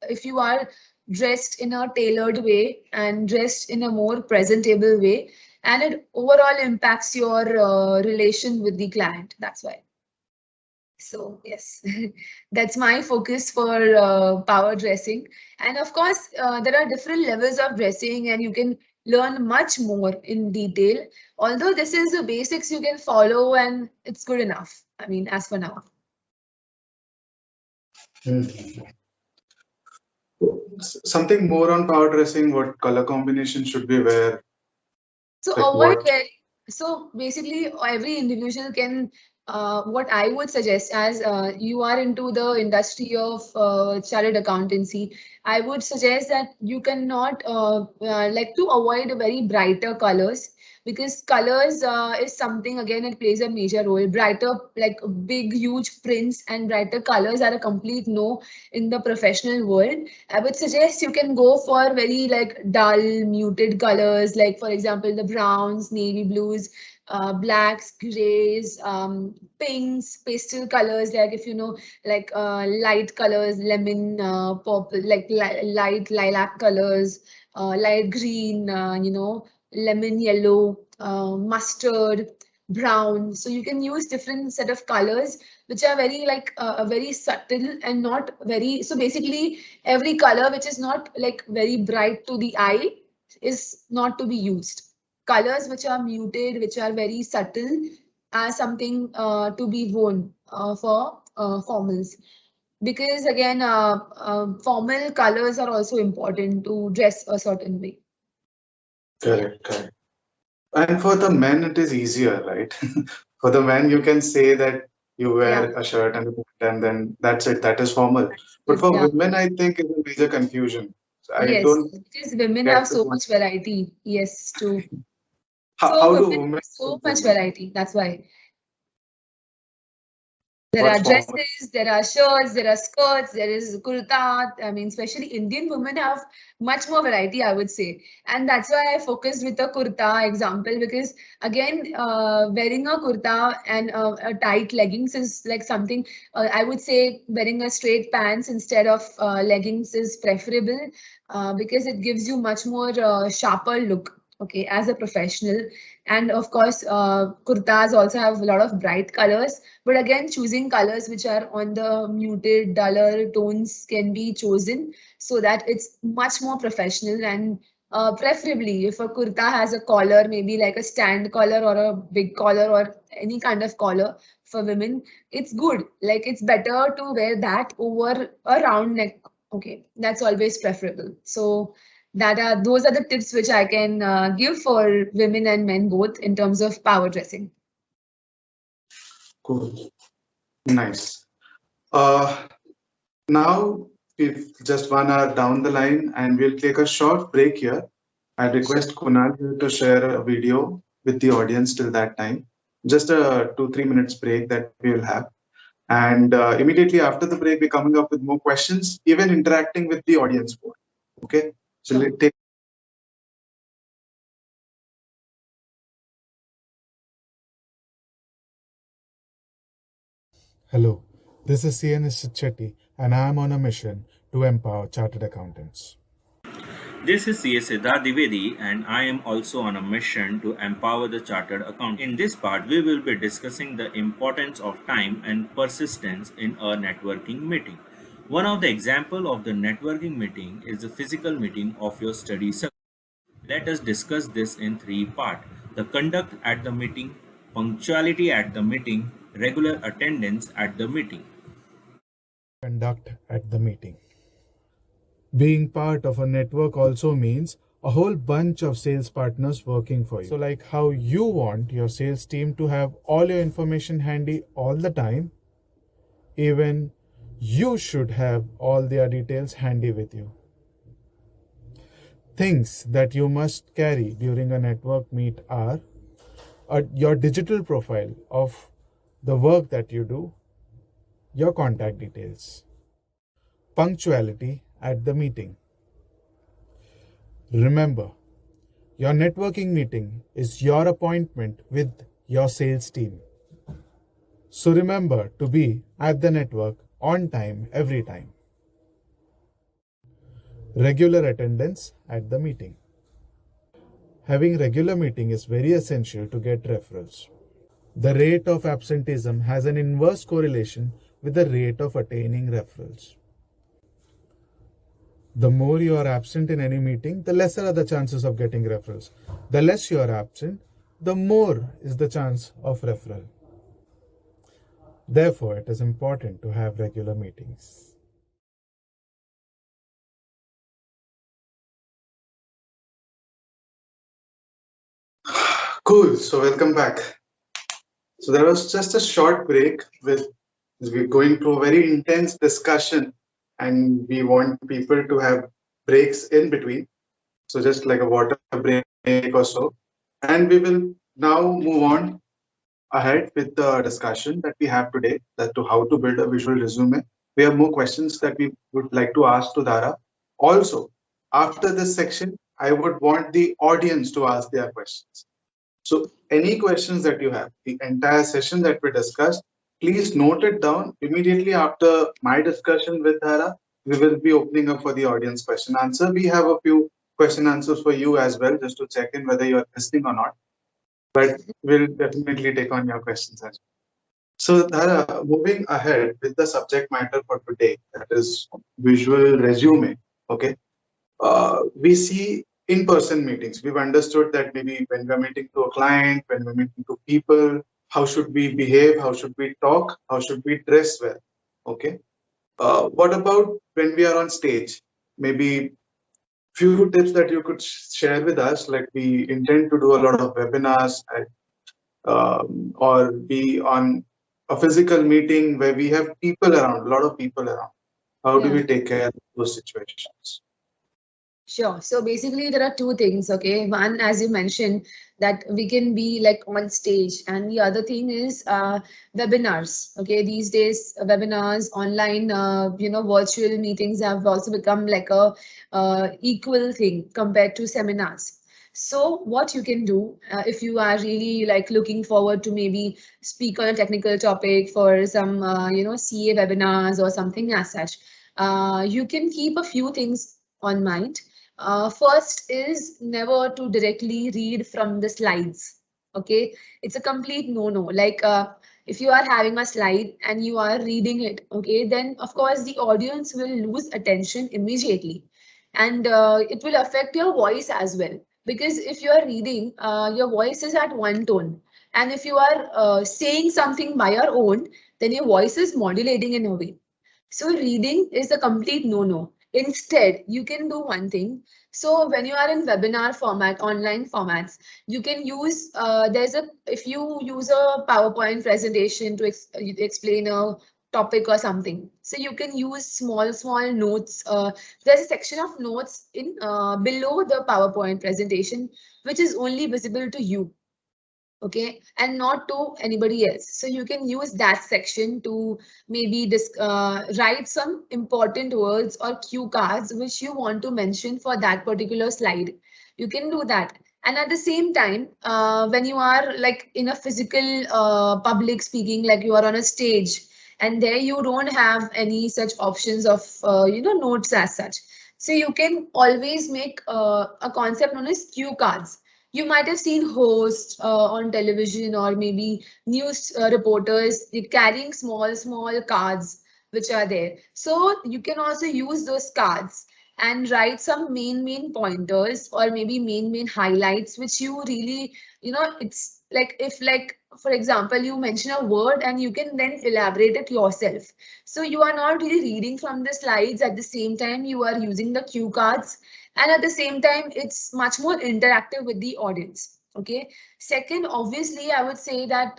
if you are dressed in a tailored way and dressed in a more presentable way, and it overall impacts your relation with the client. That's why. So yes, that's my focus for power dressing. And of course, there are different levels of dressing, and you can learn much more in detail. Although this is the basics you can follow, and it's good enough. I mean, as for now. something more on power dressing. What color combination should we wear? So Like avoid what? wearing. So basically, every individual can. What I would suggest, as you are into the industry of chartered accountancy, I would suggest that you cannot like to avoid very brighter colors, because colors is something, again, it plays a major role. Brighter, like big huge prints and brighter colors are a complete no in the professional world. I would suggest you can go for very like dull, muted colors, like for example, the browns, navy blues, blacks, grays, pinks, pastel colors, like, if you know, like light colors, lemon, purple, like light lilac colors, light green, lemon yellow, mustard, brown. So you can use different set of colors which are very like very subtle and not very. So basically, every color which is not like very bright to the eye is not to be used. Colors which are muted, which are very subtle, are something to be worn for formals. Because again, formal colors are also important to dress a certain way. Correct, correct. And for the men, it is easier, right? For the men, you can say that you wear a shirt and a pant, and then that's it. That is formal. But for Yeah. women, I think it's a major confusion. So I Yes, don't because women get have to so much variety. Yes, true. So how do women women have so look much formal? variety. That's why. There What's are formal? dresses, there are shirts, there are skirts, there is kurta. I mean, especially Indian women have much more variety, I would say. And that's why I focused with the kurta example because, again, wearing a kurta and a tight leggings is like something I would say wearing a straight pants instead of leggings is preferable because it gives you much more sharper look. Okay, as a professional, and of course, kurtas also have a lot of bright colors. But again, choosing colors which are on the muted, duller tones can be chosen so that it's much more professional. And preferably, if a kurta has a collar, maybe like a stand collar or a big collar or any kind of collar for women, it's good. Like it's better to wear that over a round neck. Okay, that's always preferable. So those are the tips which I can give for women and men both in terms of power dressing. Cool. Nice. Uh, Now we've just 1 hour down the line and we'll take a short break here. I request Kunal here to share a video with the audience till that time. Just a 2-3 minutes break that we'll have. And immediately after the break, we're coming up with more questions, even interacting with the audience board. Okay. So Sure. let's take. Hello, this is Shetty, and I am on a mission to empower chartered accountants. This is CA Siddharth Divedi, and I am also on a mission to empower the chartered accountant. In this part, we will be discussing the importance of time and persistence in a networking meeting. One of the example of the networking meeting is the physical meeting of your study circle. Let us discuss this in three parts: the conduct at the meeting, punctuality at the meeting, regular attendance at the meeting. Conduct at the meeting. Being part of a network also means a whole bunch of sales partners working for you. So, like how you want your sales team to have all your information handy all the time, even you should have all their details handy with you. Things that you must carry during a network meet are your digital profile of the work that you do, your contact details, punctuality at the meeting. Remember, your networking meeting is your appointment with your sales team. So remember to be at the network on time every time. Regular attendance at the meeting. Having regular meeting is very essential to get referrals. The rate of absenteeism has an inverse correlation with the rate of attaining referrals. The more you are absent in any meeting, the lesser are the chances of getting referrals. The less you are absent, the more is the chance of referral. Therefore, it is important to have regular meetings. Cool. So welcome back. So there was just a short break with we're going through a very intense discussion and we want people to have breaks in between. So just like a water break or so. And we will now move on ahead with the discussion that we have today as to how to build a visual resume. We have more questions that we would like to ask to Dhara. Also, after this section, I would want the audience to ask their questions. So any questions that you have, the entire session that we discussed, please note it down. Immediately after my discussion with Dhara, we will be opening up for the audience question answer. We have a few question answers for you as well, just to check in whether you are listening or not. But we'll definitely take on your questions as well. So, Dhara, moving ahead with the subject matter for today, that is visual resume. Okay, we see in-person meetings. We've understood that maybe when we're meeting to a client, when we're meeting to people, how should we behave? How should we talk? How should we dress well? Okay. What about when we are on stage? Maybe few tips that you could share with us. Like we intend to do a lot of webinars or be on a physical meeting where we have people around, a lot of people around. How do we take care of those situations? Sure. So basically, there are two things. Okay, one, as you mentioned, that we can be like on stage, and the other thing is webinars. Okay, these days webinars, online, virtual meetings have also become like a equal thing compared to seminars. So what you can do if you are really like looking forward to maybe speak on a technical topic for some CA webinars or something as such, you can keep a few things on mind. First is never to directly read from the slides. Okay, it's a complete no-no. Like if you are having a slide and you are reading it, okay, then of course the audience will lose attention immediately, and it will affect your voice as well. Because if you are reading, your voice is at one tone, and if you are saying something by your own, then your voice is modulating in a way. So reading is a complete no-no. Instead, you can do one thing. So when you are in webinar format, online formats, you can use, if you use a PowerPoint presentation to explain a topic or something. So you can use small notes. There's a section of notes in below the PowerPoint presentation, which is only visible to you. Okay, and not to anybody else. So you can use that section to maybe write some important words or cue cards which you want to mention for that particular slide. You can do that. And at the same time, when you are like in a physical public speaking, like you are on a stage, and there you don't have any such options of notes as such. So you can always make a concept known as cue cards. You might have seen hosts on television or maybe news reporters carrying small cards which are there. So you can also use those cards and write some main pointers or maybe main highlights which you really, it's like if like for example you mention a word and you can then elaborate it yourself. So you are not really reading from the slides, at the same time you are using the cue cards, and at the same time it's much more interactive with the audience. Okay, second, obviously I would say that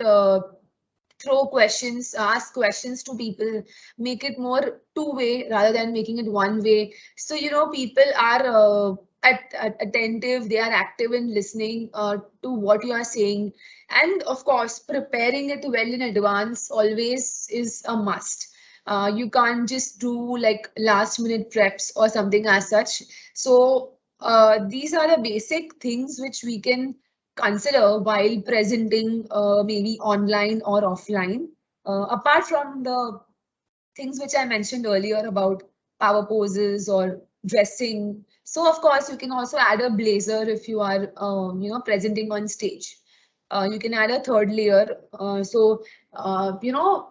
throw questions, ask questions to people, make it more two-way rather than making it one way. So people are attentive, they are active in listening to what you are saying, and of course preparing it well in advance always is a must. You can't just do like last minute preps or something as such. So these are the basic things which we can consider while presenting maybe online or offline. Apart from the things which I mentioned earlier about power poses or dressing. So of course you can also add a blazer if you are presenting on stage. You can add a third layer.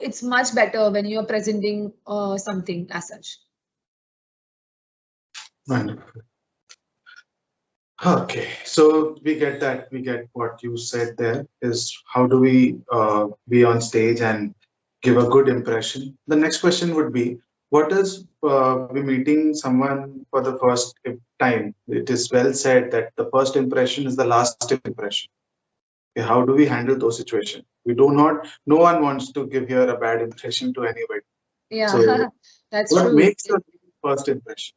It's much better when you're presenting something as such. Wonderful. Okay, so we get that. We get what you said there is how do we be on stage and give a good impression. The next question would be, what is we meeting someone for the first time? It is well said that the first impression is the last impression. Okay, how do we handle those situations? No one wants to give here a bad impression to anybody. Yeah, so that's what true. makes the first impression?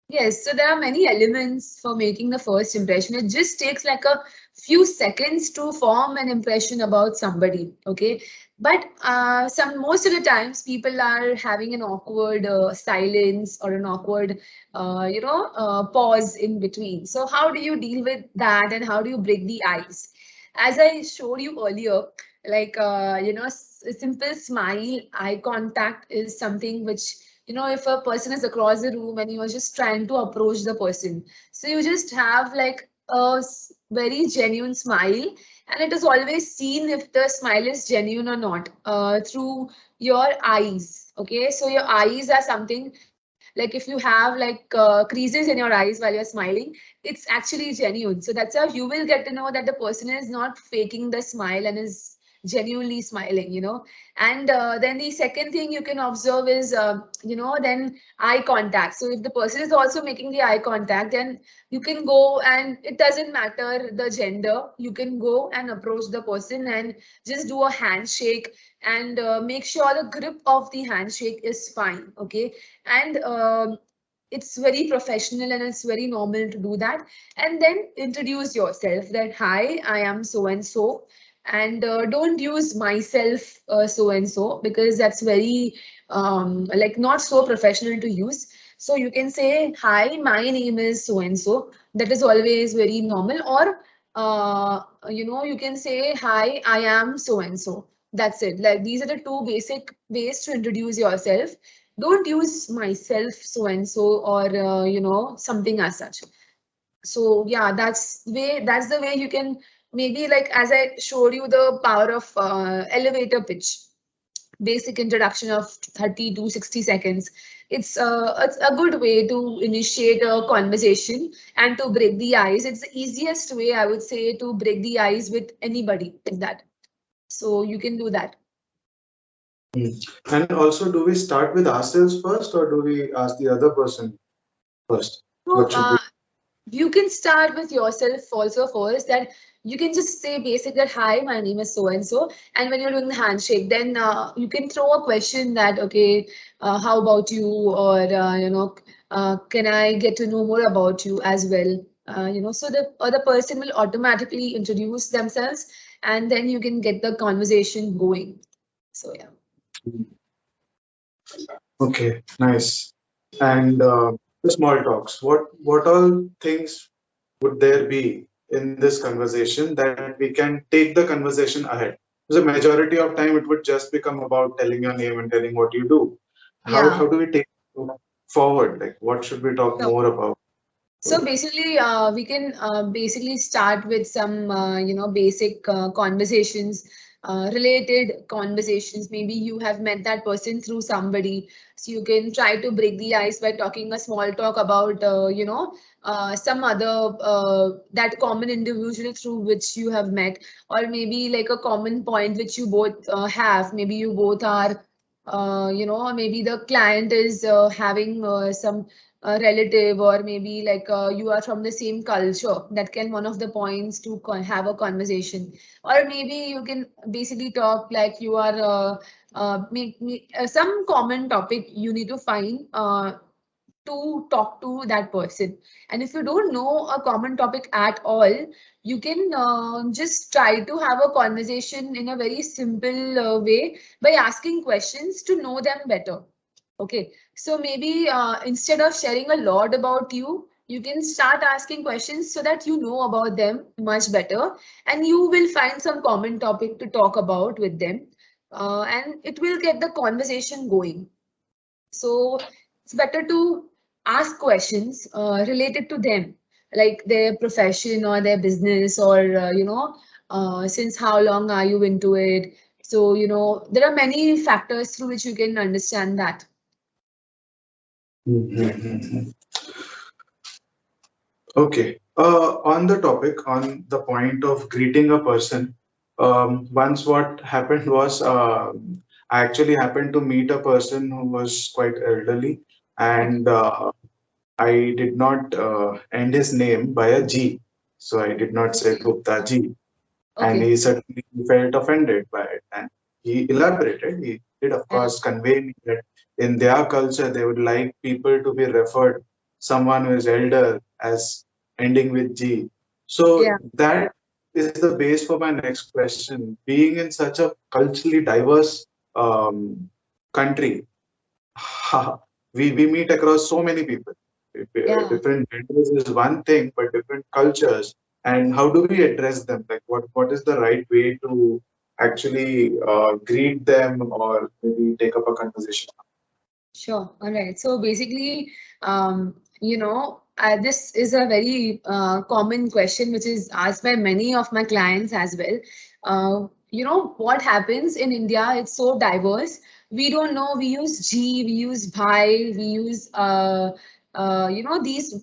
Yes, so there are many elements for making the first impression. It just takes like a few seconds to form an impression about somebody, okay? But most of the times people are having an awkward silence or an awkward, pause in between. So how do you deal with that and how do you break the ice? As I showed you earlier, like, a simple smile, eye contact is something which if a person is across the room and you are just trying to approach the person, so you just have like a very genuine smile, and it is always seen if the smile is genuine or not through your eyes. Okay, so your eyes are something like if you have like creases in your eyes while you're smiling, it's actually genuine. So that's how you will get to know that the person is not faking the smile and is genuinely smiling. And then the second thing you can observe is then eye contact. So if the person is also making the eye contact, then you can go, and it doesn't matter the gender, you can go and approach the person and just do a handshake, and make sure the grip of the handshake is fine. Okay, and it's very professional and it's very normal to do that. And then introduce yourself that, hi, I am so and so. And don't use myself so and so, because that's very like not so professional to use. So you can say, hi, my name is so and so. That is always very normal. Or you can say, hi, I am so and so. That's it. Like, these are the two basic ways to introduce yourself. Don't use myself so and so, or something as such. So yeah, that's the way you can, maybe like as I showed you the power of elevator pitch, basic introduction of 30 to 60 seconds. It's a good way to initiate a conversation and to break the ice. It's the easiest way, I would say, to break the ice with anybody like that. So you can do that. And also, do we start with ourselves first, or do we ask the other person first? So, What should we? you can start with yourself also first, that you can just say basic that, hi, my name is so and so. And when you're doing the handshake, then you can throw a question that, okay, how about you? Or, can I get to know more about you as well? So the other person will automatically introduce themselves, and then you can get the conversation going. So yeah. Okay, nice. And the small talks. What all things would there be in this conversation that we can take the conversation ahead? Because the majority of time it would just become about telling your name and telling what you do. Yeah. How do we take it forward? Like, what should we talk more about? So basically, we can basically start with some, basic conversations, related conversations. Maybe you have met that person through somebody. So you can try to break the ice by talking a small talk about, some other, that common individual through which you have met, or maybe like a common point which you both have. Maybe you both are, maybe the client is having some relative, or maybe like you are from the same culture. That can one of the points to have a conversation. Or maybe you can basically talk like you are some common topic you need to find to talk to that person. And if you don't know a common topic at all, you can just try to have a conversation in a very simple way by asking questions to know them better. Okay, so maybe instead of sharing a lot about you, you can start asking questions so that you know about them much better, and you will find some common topic to talk about with them, and it will get the conversation going. So it's better to ask questions related to them, like their profession or their business, or since how long are you into it. So there are many factors through which you can understand that. Okay. On the topic, on the point of greeting a person, once what happened was I actually happened to meet a person who was quite elderly, and I did not end his name by a G. So I did not say Gupta Ji. And he certainly felt offended by it. And he elaborated. He did, of course, convey me that in their culture, they would like people to be referred someone who is elder as ending with G. So that is the base for my next question. Being in such a culturally diverse country, we meet across so many people. Different genders is one thing, but different cultures. And how do we address them? Like, what is the right way to actually greet them, or maybe take up a conversation? Sure. All right. So basically, this is a very common question which is asked by many of my clients as well. What happens in India? It's so diverse. We don't know. We use G, we use bhai, we use these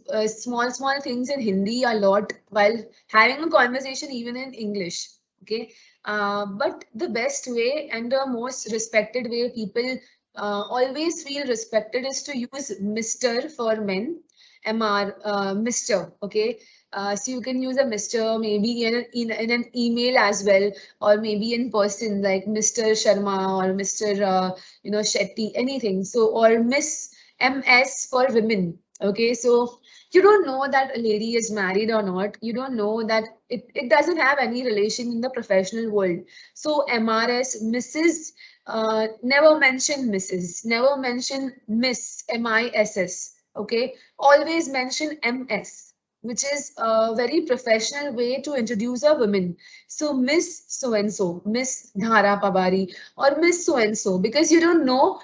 small things in Hindi a lot while having a conversation even in English. Okay. But the best way and the most respected way people always feel respected is to use Mr. for men, MR, Mr. Okay. So you can use a Mr. maybe in an email as well, or maybe in person like Mr. Sharma or Mr. Shetty, anything. So or Miss MS for women. Okay, so you don't know that a lady is married or not. You don't know that it doesn't have any relation in the professional world. So MRS, Mrs. Never mention Mrs. Never mention Miss, MISS. Okay, always mention MS, which is a very professional way to introduce a woman. So Miss so and so, Miss Dhara Pabari, or Miss so and so, because you don't know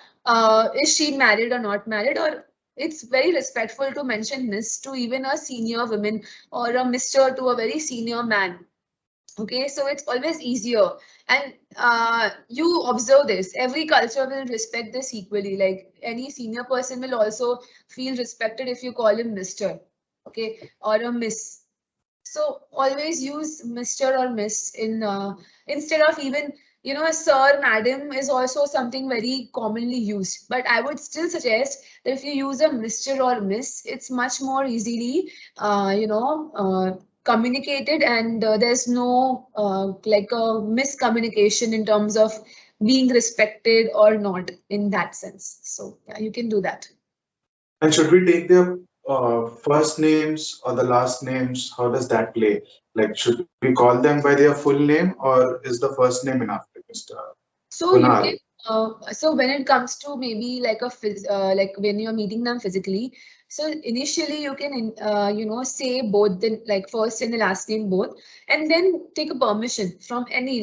is she married or not married, or it's very respectful to mention Miss to even a senior woman or a Mr. to a very senior man. Okay, so it's always easier. And you observe this. Every culture will respect this equally. Like any senior person will also feel respected if you call him Mr. Okay, or a Miss. So always use Mr. or Miss in instead of even sir, madam is also something very commonly used. But I would still suggest that if you use a Mr. or Miss, it's much more easily communicated, and there's no like a miscommunication in terms of being respected or not in that sense. So yeah, you can do that. And should we take their first names or the last names? How does that play? Like, should we call them by their full name, or is the first name enough? Like Mr. So you Kunal. can. So when it comes to maybe like like when you're meeting them physically, so initially you can say both the like first and the last name both, and then take a permission from any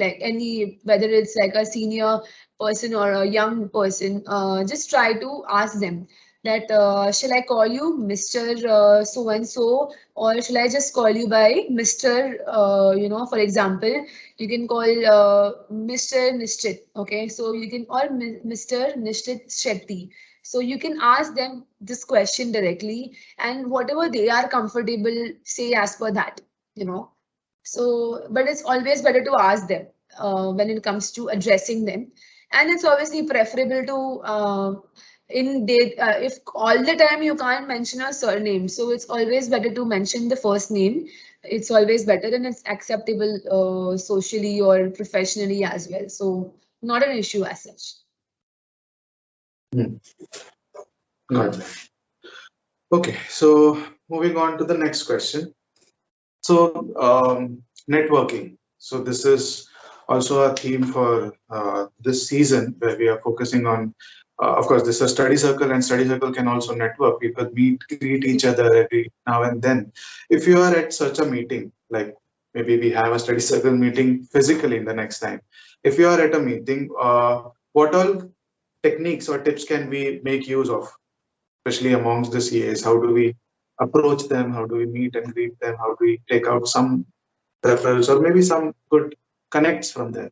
whether it's like a senior person or a young person. Just try to ask them that shall I call you Mr. So and so, or shall I just call you by Mr. For example, you can call Mr. Nishchit. Okay, so you can or Mr. Nishchit Shetty. So you can ask them this question directly, and whatever they are comfortable, say as per that. So, but it's always better to ask them when it comes to addressing them, and it's obviously preferable to in date if all the time you can't mention a surname, so it's always better to mention the first name. It's always better and it's acceptable socially or professionally as well. So not an issue as such. Got it. Okay, so moving on to the next question. So networking. So this is also a theme for this season where we are focusing on. Of course, this is a study circle, and study circle can also network. People meet, greet each other every now and then. If you are at such a meeting, like maybe we have a study circle meeting physically in the next time. If you are at a meeting, what all techniques or tips can we make use of, especially amongst the CAs? How do we approach them? How do we meet and greet them? How do we take out some referrals or maybe some good connects from there?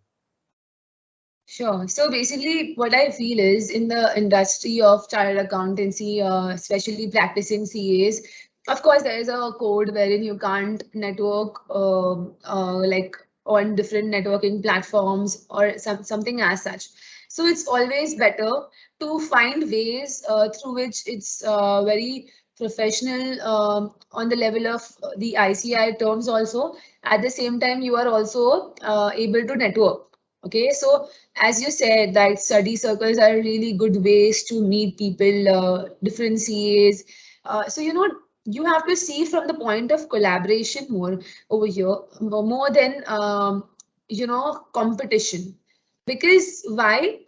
Sure. So basically, what I feel is in the industry of chartered accountancy, especially practicing CAs, of course, there is a code wherein you can't network like on different networking platforms or something as such. So it's always better to find ways through which it's very professional on the level of the ICI terms also. At the same time, you are also able to network. Okay, so as you said, that study circles are really good ways to meet people, different CAs. So, you have to see from the point of collaboration more over here, more than, competition. Because why?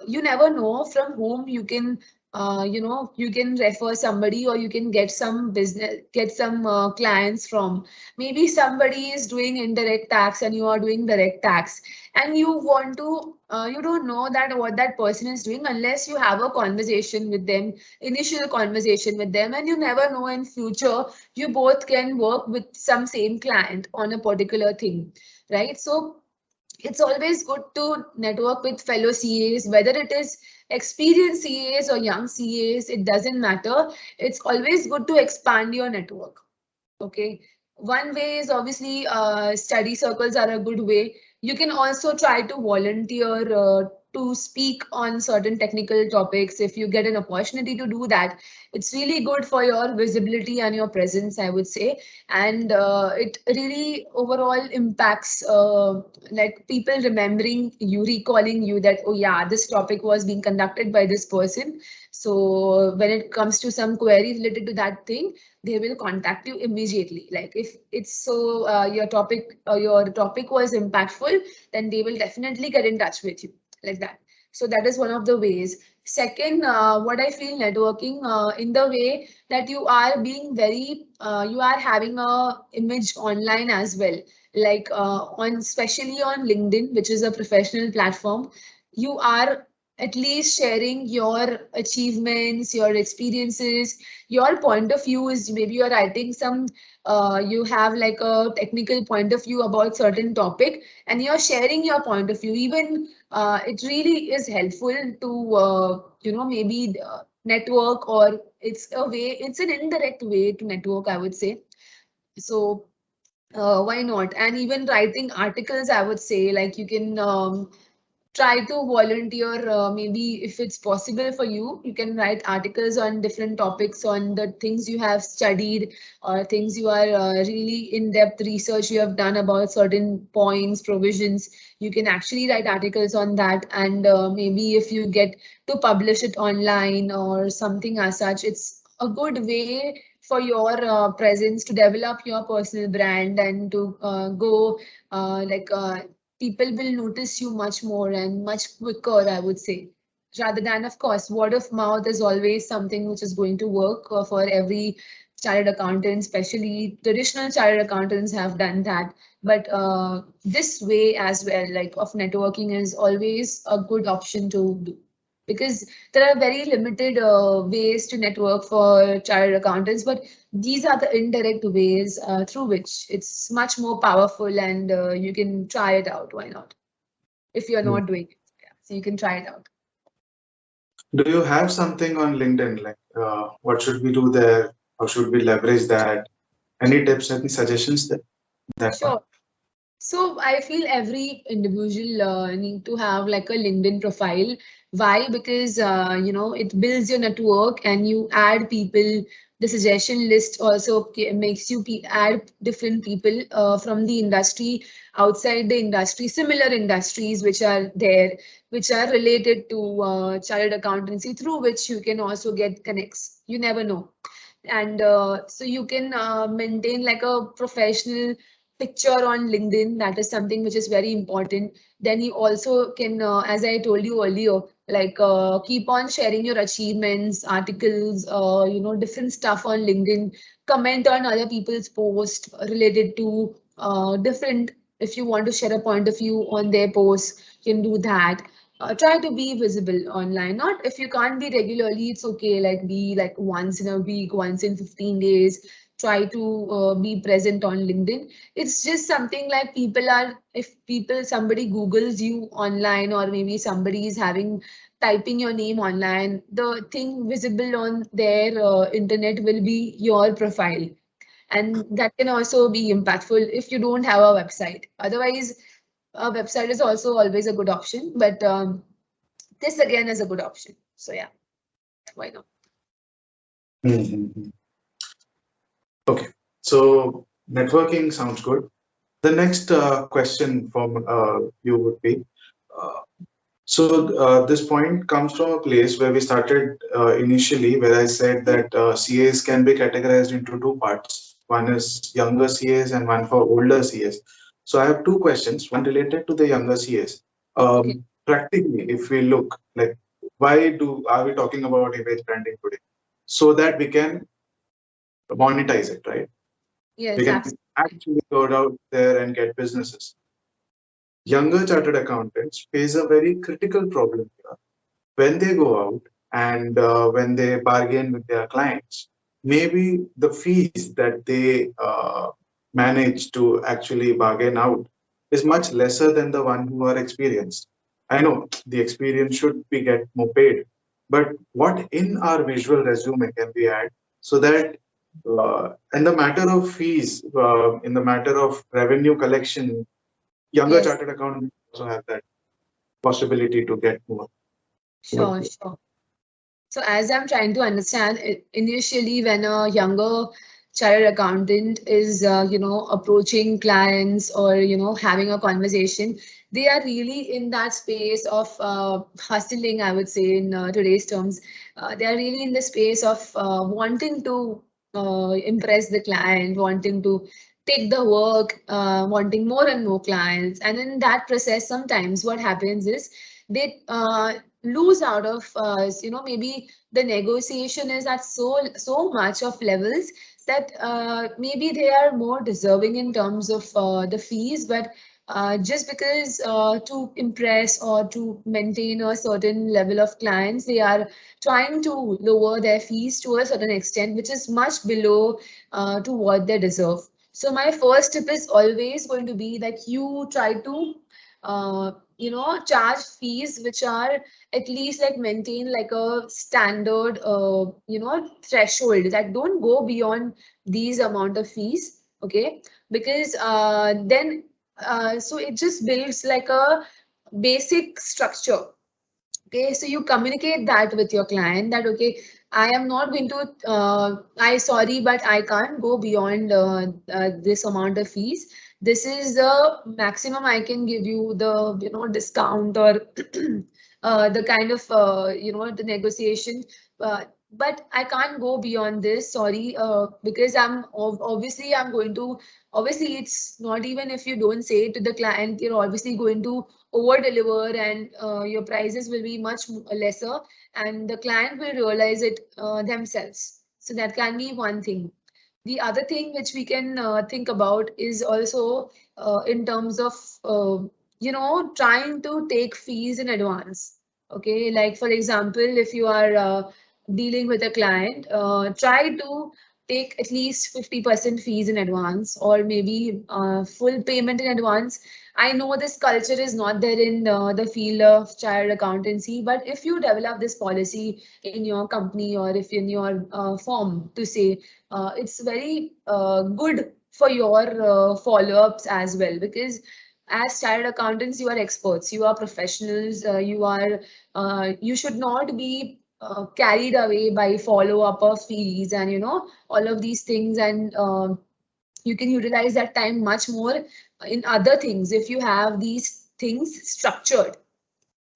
You never know from whom you can you can refer somebody, or you can get some business, get some clients from. Maybe somebody is doing indirect tax and you are doing direct tax, and you want to, you don't know that what that person is doing unless you have a conversation with them, initial conversation with them, and you never know in future you both can work with some same client on a particular thing, right? So it's always good to network with fellow CAs, whether it is experienced CAs or young CAs, it doesn't matter. It's always good to expand your network. Okay. One way is obviously study circles are a good way. You can also try to volunteer to speak on certain technical topics. If you get an opportunity to do that, it's really good for your visibility and your presence, I would say. And it really overall impacts like people remembering you, recalling you that, oh yeah, this topic was being conducted by this person. So when it comes to some query related to that thing, they will contact you immediately. Like if it's so your topic was impactful, then they will definitely get in touch with you like that. So that is one of the ways. Second, what I feel networking in the way that you are being very, you are having a image online as well, like on especially on LinkedIn, which is a professional platform. You are at least sharing your achievements, your experiences, your point of view is maybe you're writing some, you have like a technical point of view about certain topic and you're sharing your point of view. Even it really is helpful to, maybe network, or it's a way, it's an indirect way to network, I would say. So why not? And even writing articles, I would say, like you can try to volunteer, maybe if it's possible for you, you can write articles on different topics, on the things you have studied or things you are really in-depth research you have done about certain points, provisions. You can actually write articles on that, and maybe if you get to publish it online or something as such, it's a good way for your presence to develop your personal brand and to go people will notice you much more and much quicker, I would say. Rather than, of course, word of mouth is always something which is going to work for every chartered accountant, especially traditional chartered accountants have done that. But this way as well, like of networking, is always a good option to do, because there are very limited ways to network for chartered accountants, but these are the indirect ways through which it's much more powerful, and you can try it out. Why not? If you're not doing it, yeah. So you can try it out. Do you have something on LinkedIn? Like, what should we do there? How should we leverage that? Any tips and suggestions there? Sure. So I feel every individual need to have like a LinkedIn profile. Why? Because it builds your network and you add people. The suggestion list also makes you add different people from the industry, outside the industry, similar industries which are there, which are related to chartered accountancy, through which you can also get connects. You never know. And so you can maintain like a professional picture on LinkedIn. That is something which is very important. Then you also can, as I told you earlier, like keep on sharing your achievements, articles, different stuff on LinkedIn. Comment on other people's posts related to different. If you want to share a point of view on their posts, you can do that. Try to be visible online. Not if you can't be regularly, it's okay. Like be like once in a week, once in 15 days. Try to be present on LinkedIn. It's just something like people are, if somebody Googles you online, or maybe somebody is typing your name online, the thing visible on their internet will be your profile. And that can also be impactful if you don't have a website. Otherwise, a website is also always a good option, but this again is a good option. So yeah, why not? Okay, so networking sounds good. The next question from you would be, this point comes from a place where we started initially, where I said that CAs can be categorized into two parts. One is younger CAs and one for older CAs. So I have two questions, one related to the younger CAs. Practically, if we look, like why are we talking about image branding today? So that we can monetize it, right? Yes, We can absolutely. actually go out there and get businesses. Younger chartered accountants face a very critical problem here. When they go out and when they bargain with their clients, maybe the fees that they manage to actually bargain out is much lesser than the one who are experienced. I know the experience should be get more paid, but what in our visual resume can we add so that in the matter of fees, in the matter of revenue collection, younger Yes, chartered accountants also have that possibility to get more. sure, sure. So as I'm trying to understand, initially when a younger chartered accountant is, approaching clients or, having a conversation, they are really in that space of hustling, I would say in today's terms. They are really in the space of wanting to impress the client, wanting to take the work, wanting more and more clients. And in that process, sometimes what happens is they lose out of maybe the negotiation is at so much of levels that maybe they are more deserving in terms of the fees, but just because to impress or to maintain a certain level of clients, they are trying to lower their fees to a certain extent, which is much below to what they deserve. So my first tip is always going to be that you try to charge fees which are at least like maintain like a standard threshold that don't go beyond these amount of fees, okay? Because then so it just builds like a basic structure. Okay, so you communicate that with your client that, okay, I am not going to, I sorry, but I can't go beyond this amount of fees. This is the maximum I can give you, the, discount or the kind of, the negotiation. But I can't go beyond this, sorry, because obviously I'm going to, obviously it's not even if you don't say it to the client, you're obviously going to over deliver and your prices will be much lesser and the client will realize it themselves. So that can be one thing. The other thing which we can think about is also in terms of trying to take fees in advance. Okay, like for example, if you are dealing with a client, try to take at least 50% fees in advance or maybe full payment in advance. I know this culture is not there in the field of child accountancy, but if you develop this policy in your company or if in your firm to say, it's very good for your follow-ups as well, because as child accountants, you are experts, you are professionals, you should not be carried away by follow-up of fees and all of these things, and you can utilize that time much more in other things if you have these things structured.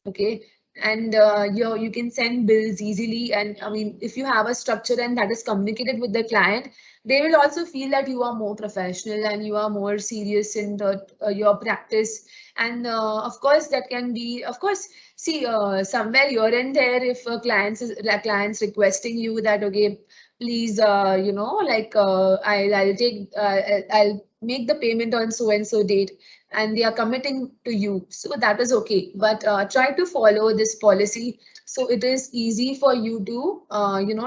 Okay, and you can send bills easily, and I mean if you have a structure and that is communicated with the client, they will also feel that you are more professional and you are more serious in your practice. And of course that can be, of course, see somewhere here and there, if clients requesting you that, okay, please I'll make the payment on so and so date, and they are committing to you, so that is okay, but try to follow this policy so it is easy for you to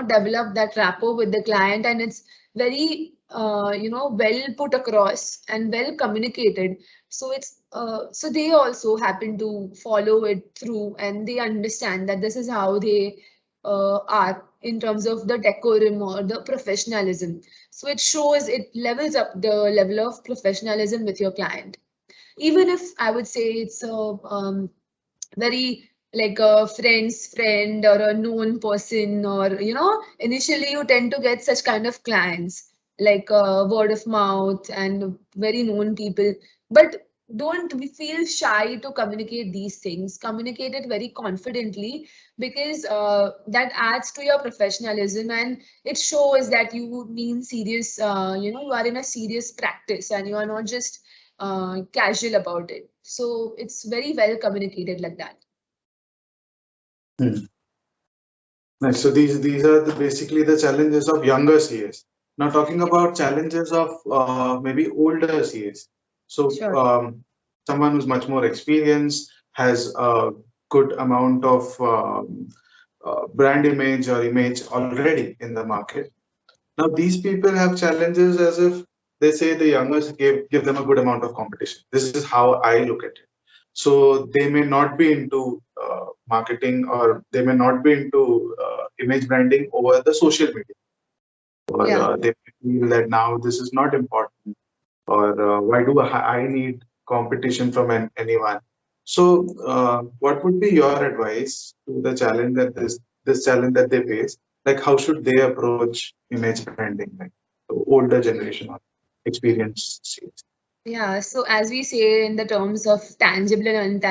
develop that rapport with the client, and it's very well put across and well communicated, so it's so they also happen to follow it through and they understand that this is how they are in terms of the decorum or the professionalism. So it shows, it levels up the level of professionalism with your client. Even if I would say it's a very like a friend's friend or a known person, or initially you tend to get such kind of clients like word of mouth and very known people, but don't feel shy to communicate these things. Communicate it very confidently, because that adds to your professionalism and it shows that you mean serious, you are in a serious practice and you are not just casual about it. So it's very well communicated like that. Hmm. Nice. So these are basically the challenges of younger CAs. Now talking about challenges of maybe older CAs. So Sure. someone who's much more experienced, has a good amount of brand image or image already in the market. Now these people have challenges as if they say the youngers give them a good amount of competition. This is how I look at it. So they may not be into marketing, or they may not be into image branding over the social media, or Yeah. they feel that now this is not important, or why do I need competition from anyone? So what would be your advice to the challenge that this challenge that they face? Like how should they approach image branding, like the older generation or experienced CAs? Yeah, so as we say in the terms of tangible and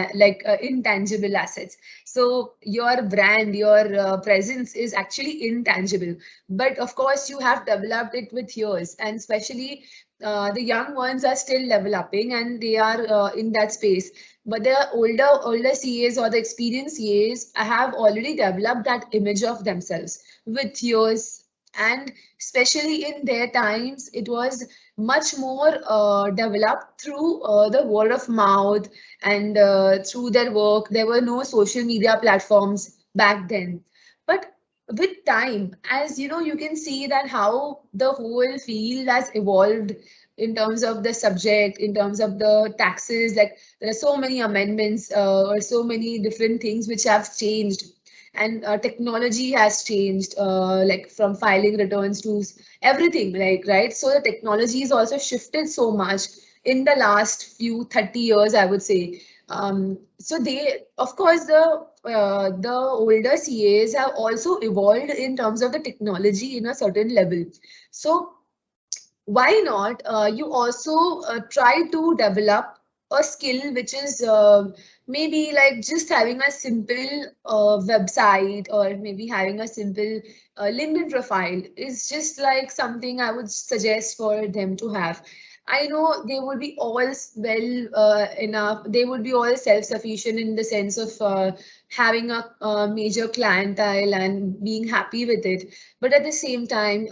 intangible assets. So your brand, your presence is actually intangible, but of course you have developed it with years, and especially the young ones are still developing and they are in that space. But the older CAs or the experienced CAs have already developed that image of themselves with years, and especially in their times, it was much more developed through the word of mouth and through their work. There were no social media platforms back then. But with time, as you know, you can see that how the whole field has evolved in terms of the subject, in terms of the taxes. Like there are so many amendments or so many different things which have changed, and technology has changed, like from filing returns to everything, like, right? So the technology is also shifted so much in the last few 30 years, I would say. So they, of course, the older CAs have also evolved in terms of the technology in a certain level. So why not you also try to develop a skill which is maybe like just having a simple website, or maybe having a simple LinkedIn profile is just like something I would suggest for them to have. I know they would be all well enough, they would be all self-sufficient in the sense of having a major clientele and being happy with it. But at the same time,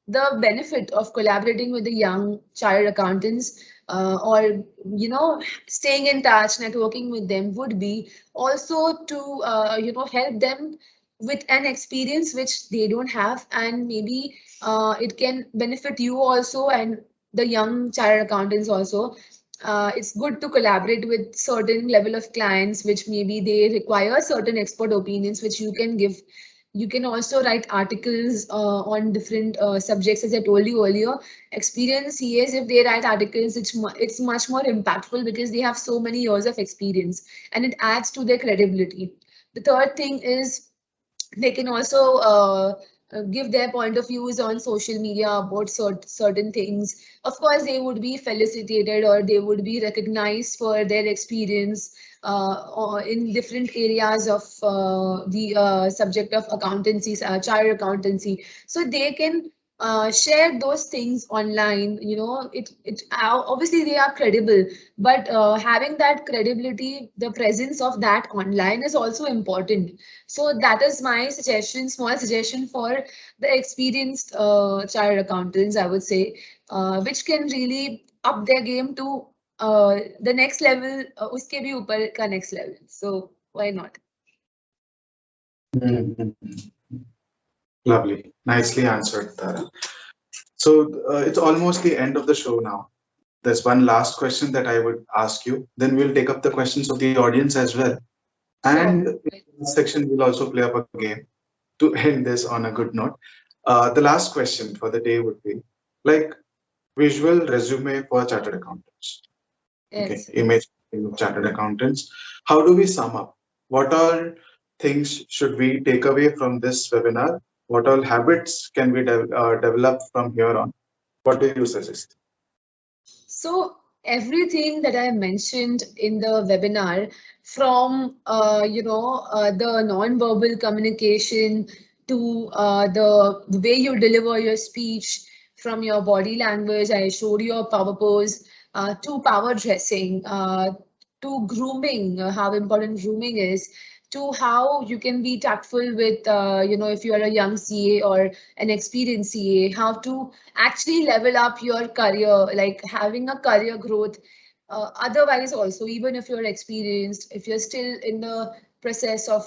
the benefit of collaborating with the young child accountants, or staying in touch, networking with them, would be also to help them with an experience which they don't have, and maybe it can benefit you also and the young child accountants also. It's good to collaborate with certain level of clients which maybe they require certain expert opinions which you can give. You can also write articles on different subjects, as I told you earlier. Experienced CAs, if they write articles, it's much more impactful because they have so many years of experience, and it adds to their credibility. The third thing is they can also give their point of views on social media about certain things. Of course, they would be felicitated or they would be recognized for their experience or in different areas of the subject of accountancy, child accountancy. So they can share those things online. It obviously they are credible, but having that credibility, the presence of that online is also important. So that is my suggestion, small suggestion for the experienced child accountants, I would say, which can really up their game to the next level, uske bhi upar ka next level. So why not? Mhm. Lovely, nicely answered, Tara. So it's almost the end of the show now. There's one last question that I would ask you. Then we'll take up the questions of the audience as well. And in this section, we'll also play up a game to end this on a good note. The last question for the day would be like visual resume for chartered accountants. Okay, Yes. image of chartered accountants. How do we sum up? What all things should we take away from this webinar? What all habits can we develop from here on? What do you suggest? So everything that I mentioned in the webinar, from the non-verbal communication to the way you deliver your speech, from your body language, I showed you a power pose, to power dressing, to grooming, how important grooming is, to how you can be tactful with, if you are a young CA or an experienced CA, how to actually level up your career, like having a career growth. Otherwise, also, even if you're experienced, if you're still in the process of,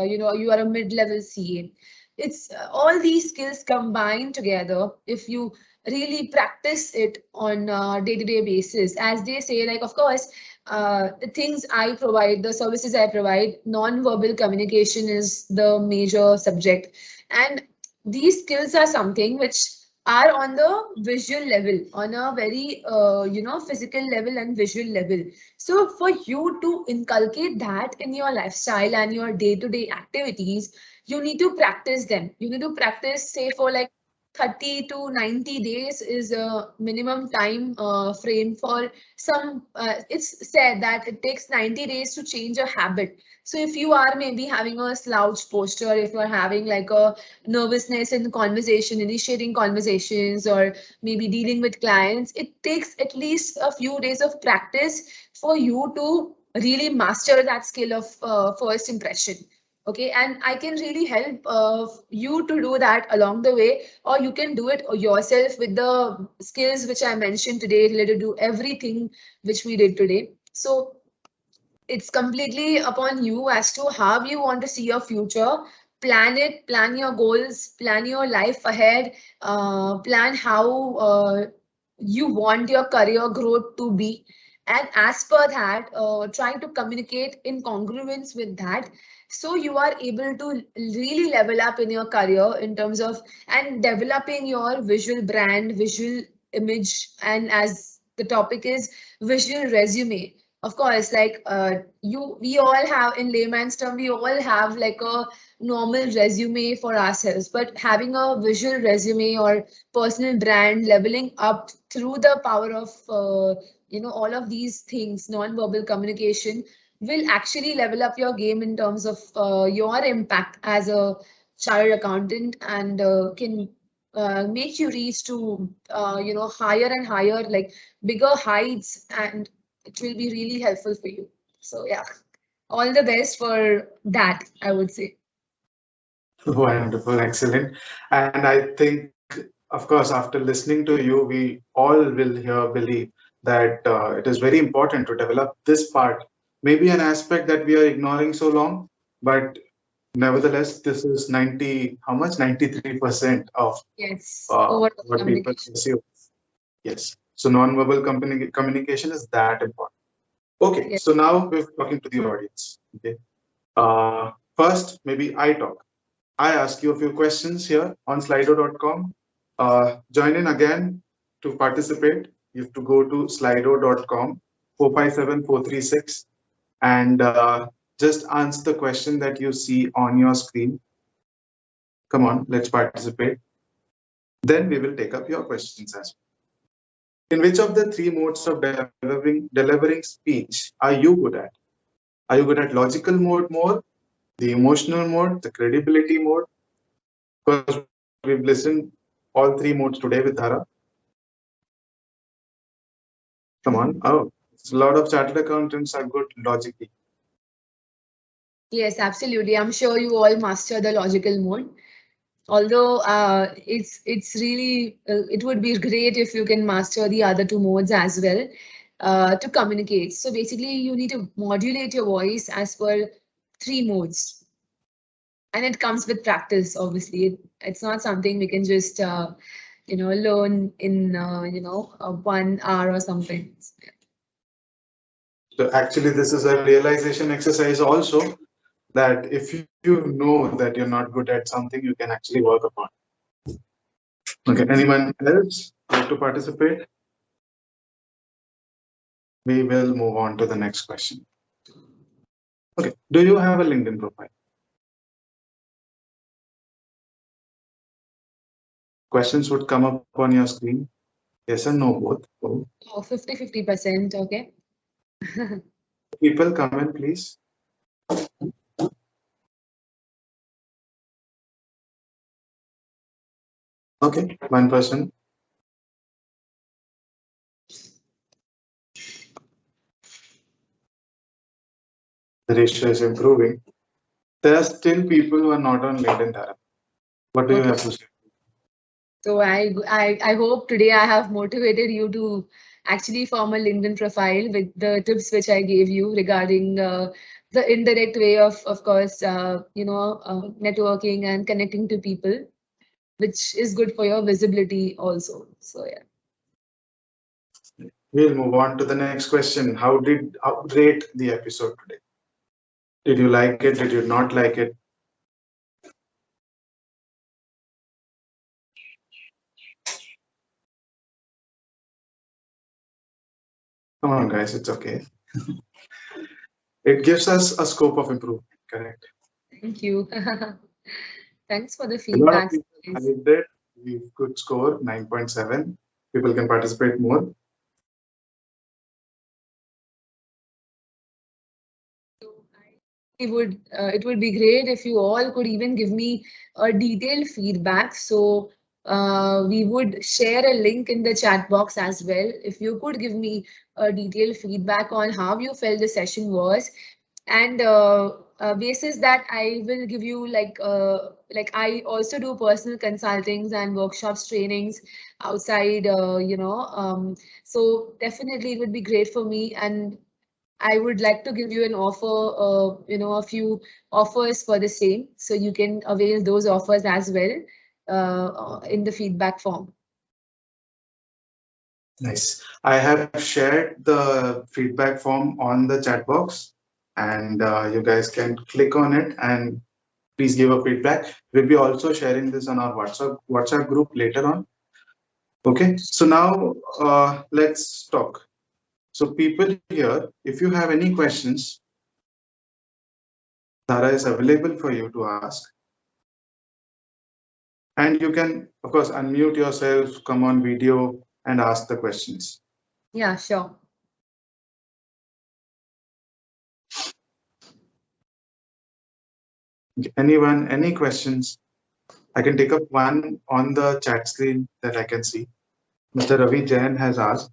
you are a mid-level CA, it's all these skills combined together. If you really practice it on a day-to-day basis, as they say, like, of course, the things I provide, the services I provide, non-verbal communication is the major subject. And these skills are something which are on the visual level, on a very, physical level and visual level. So for you to inculcate that in your lifestyle and your day-to-day activities, you need to practice them. You need to practice, say, for like 30 to 90 days is a minimum time frame for some. It's said that it takes 90 days to change a habit. So if you are maybe having a slouch posture, if you're having like a nervousness in conversation, initiating conversations, or maybe dealing with clients, it takes at least a few days of practice for you to really master that skill of first impression. Okay, and I can really help you to do that along the way, or you can do it yourself with the skills which I mentioned today related to everything which we did today. So it's completely upon you as to how you want to see your future. Plan it, plan your goals, plan your life ahead, plan how you want your career growth to be. And as per that, try to communicate in congruence with that. So you are able to really level up in your career in terms of and developing your visual brand, visual image, and as the topic is visual resume. Of course, like we all have, in layman's term, we all have like a normal resume for ourselves, but having a visual resume or personal brand, leveling up through the power of all of these things, non-verbal communication, will actually level up your game in terms of your impact as a chartered accountant, and can make you reach to higher and higher, like bigger heights, and it will be really helpful for you. So yeah, all the best for that, I would say. Wonderful, excellent. And I think, of course, after listening to you, we all will here believe that it is very important to develop this part, maybe an aspect that we are ignoring so long, but nevertheless, this is 90, how much? 93% of Yes, what over people communication. perceive. Yes. So non-verbal communication is that important. Okay, Yes. so now we're talking to the audience. Okay. First, maybe I talk. I ask you a few questions here on slido.com. Join in again to participate. You have to go to slido.com 457436 and just answer the question that you see on your screen. Come on, let's participate. Then we will take up your questions as well. In which of the three modes of delivering speech are you good at? Are you good at logical mode more, the emotional mode, the credibility mode? Because we've listened all three modes today with Dhara. Come on. Oh, a lot of chartered accountants are good logically. Yes, absolutely. I'm sure you all master the logical mode. Although it's really it would be great if you can master the other two modes as well to communicate. So basically, you need to modulate your voice as per three modes, and it comes with practice. Obviously, it's not something we can just learn in 1 hour or something. So actually, this is a realization exercise also, that if you know that you're not good at something, you can actually work upon. Okay, anyone else like to participate? We will move on to the next question. Okay, do you have a LinkedIn profile? Questions would come up on your screen. Yes and no, both. Oh. 50-50%, okay. People come in, please. Okay, one person. The ratio is improving. there are still people who are not on LinkedIn, Dhara. What do you Okay. have to say? So I hope today I have motivated you to actually form a LinkedIn profile with the tips which I gave you regarding the indirect way of course, networking and connecting to people, which is good for your visibility also. So yeah. We'll move on to the next question. How did rate the episode today? Did you like it? Did you not like it? Come on, guys, it's okay. It gives us a scope of improvement, correct? Thank you. Thanks for the A lot of feedback. people liked it. We could score 9.7. People can participate more. It would be great if you all could even give me a detailed feedback. So we would share a link in the chat box as well. If you could give me a detailed feedback on how you felt the session was, and basis that I will give you like I also do personal consultings and workshops trainings outside, so definitely it would be great for me, and I would like to give you an offer, a few offers for the same, so you can avail those offers as well in the feedback form. Nice. I have shared the feedback form on the chat box, and you guys can click on it and please give a feedback. We'll be also sharing this on our WhatsApp group later on. Okay, so now let's talk. So people here, if you have any questions, Dhara is available for you to ask. And you can, of course, unmute yourself, come on video and ask the questions. Yeah, sure. Anyone, any questions? I can take up one on the chat screen that I can see. Mr. Ravi Jain has asked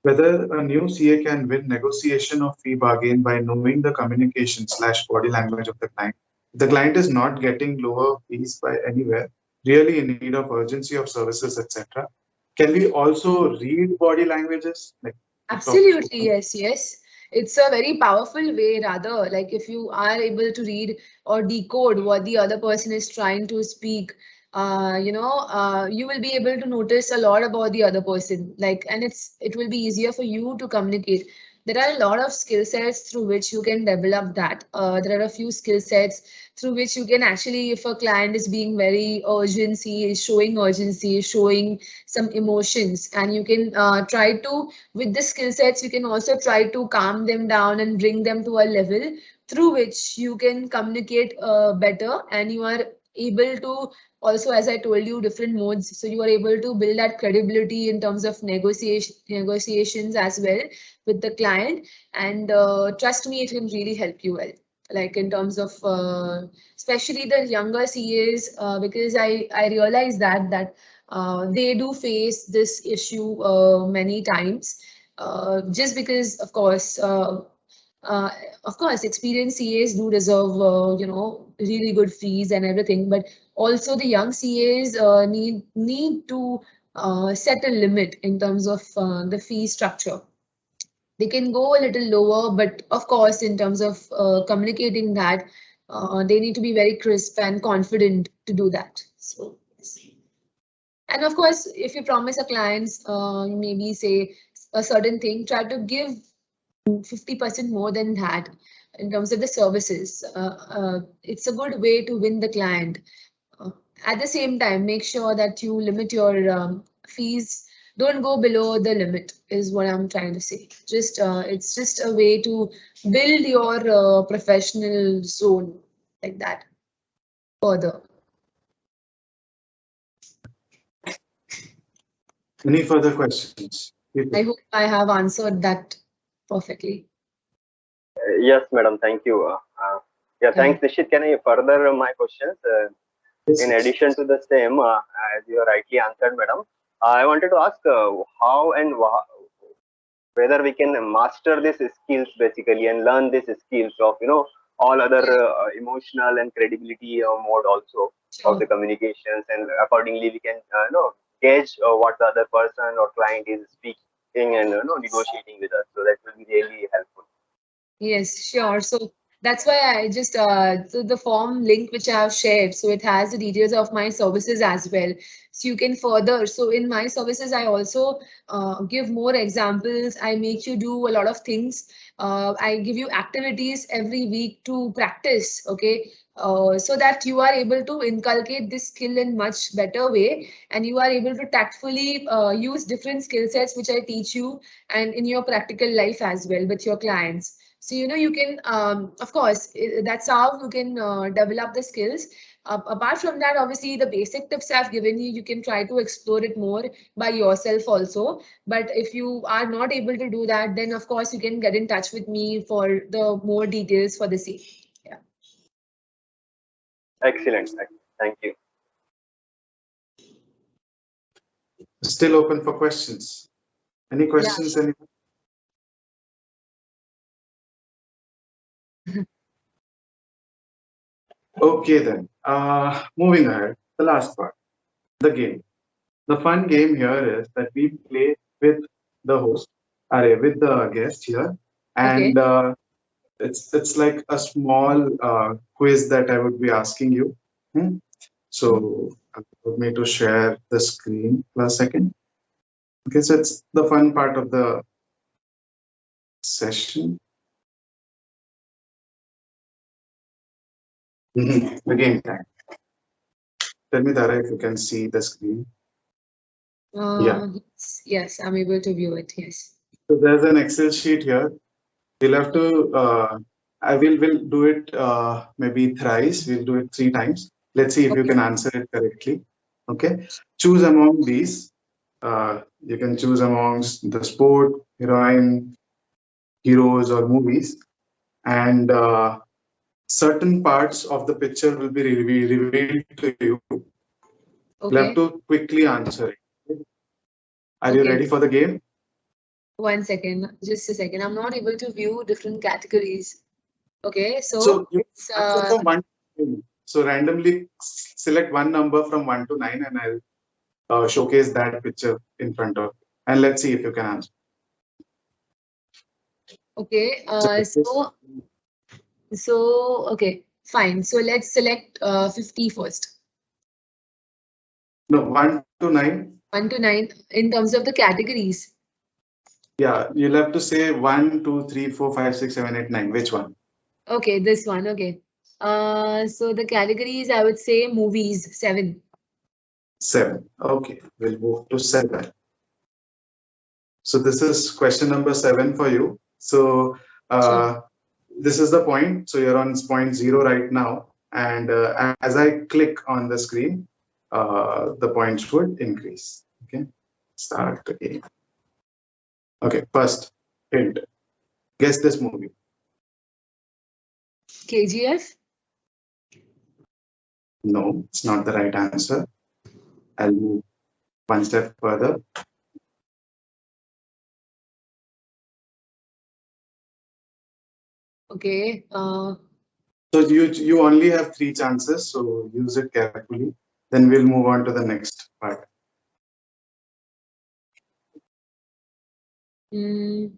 whether a new CA can win negotiation of fee bargain by knowing the communication / body language of the client. The client is not getting lower fees by anywhere, really in need of urgency of services, etc. Can we also read body languages? Like Absolutely, yes, yes. It's a very powerful way, rather, like if you are able to read or decode what the other person is trying to speak, you will be able to notice a lot about the other person. Like, and it will be easier for you to communicate. There are a lot of skill sets through which you can develop that. There are a few skill sets through which you can actually, if a client is being very urgency, showing some emotions, and you can try to, with the skill sets, you can also try to calm them down and bring them to a level through which you can communicate better, and you are able to also, as I told you, different modes, so you are able to build that credibility in terms of negotiations as well with the client, and trust me, it can really help you well, like in terms of especially the younger CAs, because I realize that they do face this issue many times, just because of course experienced CAs do deserve really good fees and everything, but also the young CAs need to set a limit in terms of the fee structure. They can go a little lower, but of course, in terms of communicating that, they need to be very crisp and confident to do that. So, yes. And of course, if you promise a client, maybe say a certain thing, try to give 50% more than that in terms of the services. It's a good way to win the client. At the same time, make sure that you limit your fees. Don't go below the limit is what I'm trying to say. Just it's just a way to build your professional zone like that further. Any further questions? I hope I have answered that perfectly. Yes, madam. Thank you. Yeah, thanks, Nishchit. Can I further my questions? In addition to the same, as you rightly answered, madam, I wanted to ask how and whether we can master these skills basically and learn these skills of all other emotional and credibility mode also of the communications, and accordingly we can gauge what the other person or client is speaking and negotiating with us. So that will be really helpful. Yes, sure. So that's why I just so the form link which I have shared, so it has the details of my services as well. So you can further. So in my services, I also give more examples. I make you do a lot of things. I give you activities every week to practice. Okay. So that you are able to inculcate this skill in much better way, and you are able to tactfully use different skill sets which I teach you and in your practical life as well with your clients. So, you can, of course, that's how you can develop the skills. Apart from that, obviously, the basic tips I've given you, you can try to explore it more by yourself also. But if you are not able to do that, then of course, you can get in touch with me for the more details for the same. Yeah. Excellent. Thank you. Still open for questions. Any questions? Yeah. Anyone? Okay then. Moving ahead, the last part, the game. The fun game here is that we play with the host, with the guest here, and it's like a small quiz that I would be asking you. So allow me to share the screen for a second. Okay, so it's the fun part of the session. The game time. Tell me, Dhara, if you can see the screen. Yeah. Yes, I'm able to view it. Yes. So there's an Excel sheet here. We'll have to, I will do it maybe thrice. We'll do it 3 times. Let's see if you can answer it correctly. Okay. Choose among these. You can choose amongst the sport, heroine, heroes, or movies. And certain parts of the picture will be revealed to you. You'll have to quickly answer it. Are you ready for the game? 1 second, just a second. I'm not able to view different categories. Okay, so you it's from 1 to 9. So randomly select one number from 1 to 9, and I'll showcase that picture in front of you. And let's see if you can answer. Okay. Okay, fine. So let's select 50 first. No, 1 to 9. 1 to 9 in terms of the categories. Yeah, you'll have to say 1, 2, 3, 4, 5, 6, 7, 8, 9. Which one? Okay, this one. Okay. So the categories, I would say movies, 7. 7. Okay, we'll move to 7. So this is question number 7 for you. So this is the point. So you're on point 0 right now. And as I click on the screen, the points would increase. Okay, start the game. Okay, first hint. Guess this movie. KGF? No, it's not the right answer. I'll move one step further. Okay. So you only have 3 chances, so use it carefully. Then we'll move on to the next part. Do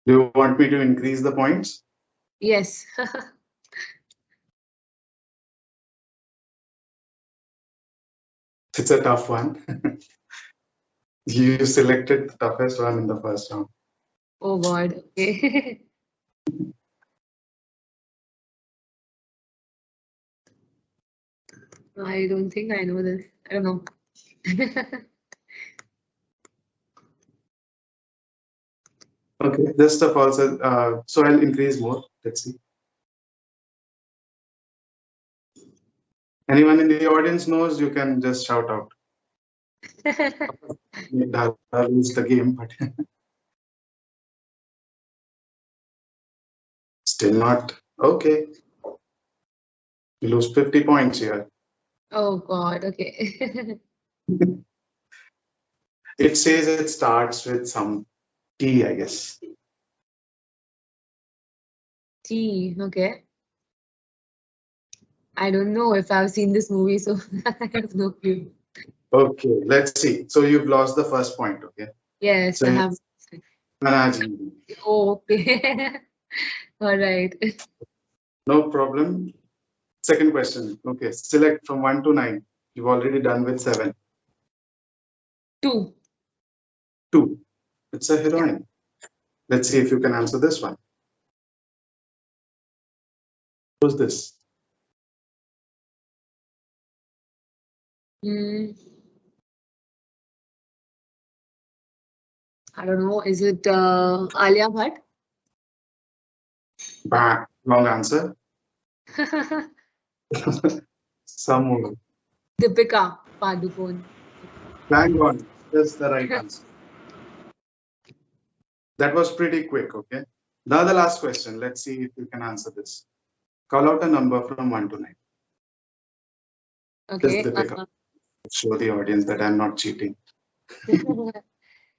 you want me to increase the points? Yes. It's a tough one. You selected the toughest one in the first round. Oh God. Okay. I don't think I know this. I don't know. Okay, just a false. So I'll increase more. Let's see. Anyone in the audience knows, you can just shout out. Dhara lose the game, but still not. Okay. You lose 50 points here. Oh God. Okay. It says it starts with some T, I guess. T. Okay. I don't know if I've seen this movie, so I have no clue. Okay, let's see. So you've lost the first point, okay? Yes, So I have. Manaji, Oh, okay. All right. no problem. Second question. Okay, select from 1 to 9. You've already done with 7. 2. 2. It's a heroine. Let's see if you can answer this one. Who's this? I don't know. Is it Alia Bhatt? Bah, wrong answer. Some woman. Deepika Padukone. Bang on. That's the right answer. That was pretty quick, okay? Now the last question. Let's see if you can answer this. Call out a number from 1 to 9. Okay. Just Deepika. Show the audience that I'm not cheating.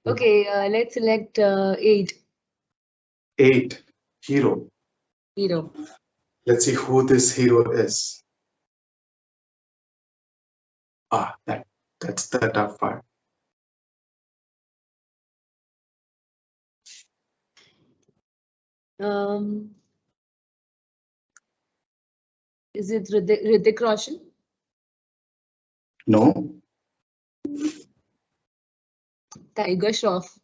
Okay, let's select 8. 8. Hero. Hero. Let's see who this hero is. That's the tough part. Is it Hrithik Roshan? No. Tiger Shroff.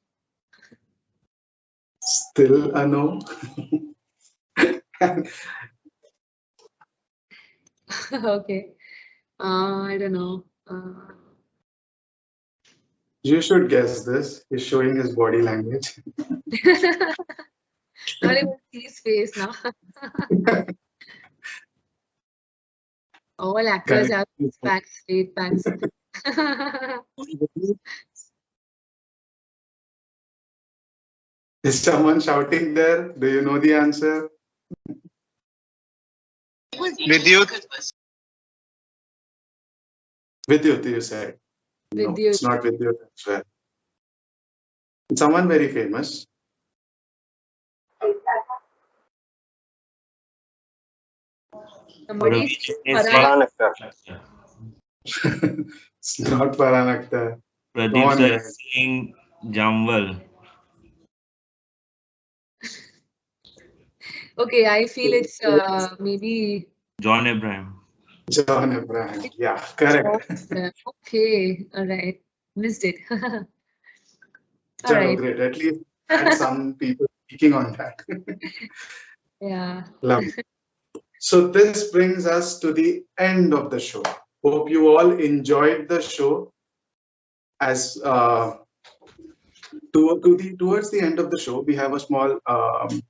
Still a no. Okay. I don't know. You should guess this. He's showing his body language. Not even see his face now. All actors have backs, straight backs. Is someone shouting there? Do you know the answer? Vidyut. Vidyut, you said. No, Vidyut. it's not Vidyut as well. It's someone very famous. Somebody It's Farhan Akhtar. It's not Farhan Akhtar. Pradeep sir is saying Jamwal. Okay, I feel it's maybe John Abraham. John Abraham. Yeah, correct. Okay, all right. Missed it. All Chalo, right. great. At least had some people speaking on that. Yeah. Love. So this brings us to the end of the show. Hope you all enjoyed the show. As towards the end of the show, we have a small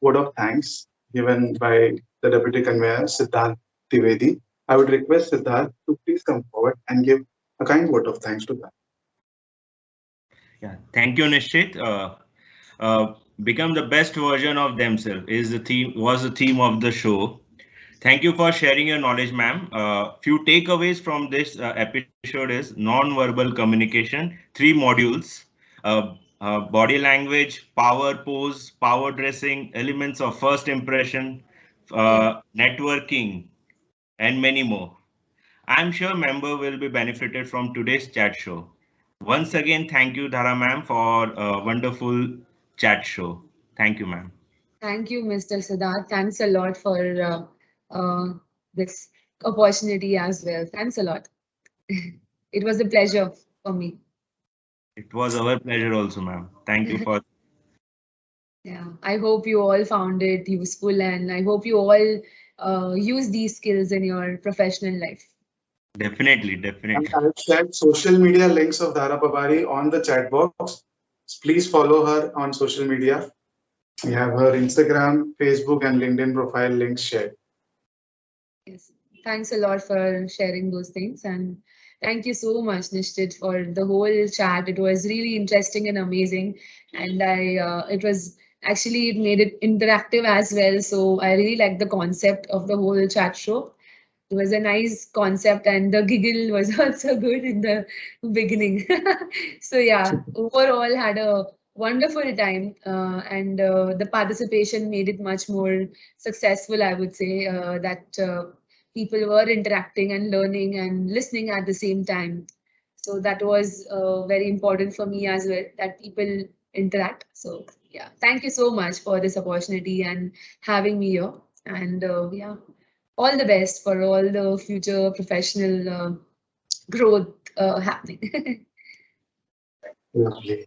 word of thanks given by the Deputy Convener, Siddharth Trivedi. I would request Siddharth to please come forward and give a kind word of thanks to that. Yeah, thank you, Nishchit. Become the best version of themselves was the theme of the show. Thank you for sharing your knowledge, ma'am. Few takeaways from this episode is non-verbal communication, 3 modules, body language, power pose, power dressing, elements of first impression, networking, and many more. I'm sure member will be benefited from today's chat show. Once again, thank you, Dhara ma'am, for a wonderful chat show. Thank you, ma'am. Thank you, Mr. Siddharth. Thanks a lot for this opportunity as well. Thanks a lot. It was a pleasure for me. It was our pleasure also, ma'am. Thank you for. Yeah, I hope you all found it useful, and I hope you all use these skills in your professional life. Definitely. And I've shared social media links of Dhara Pabari on the chat box. Please follow her on social media. We have her Instagram, Facebook, and LinkedIn profile links shared. Yes, thanks a lot for sharing those things, and thank you so much, Nishchit, for the whole chat. It was really interesting and amazing, and it made it interactive as well. So I really like the concept of the whole chat show. It was a nice concept, and the giggle was also good in the beginning. So yeah, overall had a wonderful time, and the participation made it much more successful, I would say. That people were interacting and learning and listening at the same time. So that was very important for me as well, that people interact. So yeah, thank you so much for this opportunity and having me here. And yeah, all the best for all the future professional growth happening. Lovely.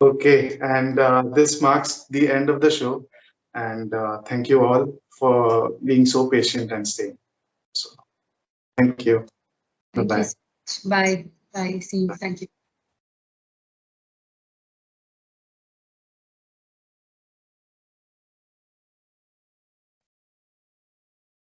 Okay, and this marks the end of the show. And thank you all for being so patient and staying. So, thank you. Thank you Bye-bye. so much. Bye. Bye. See you. Thank you.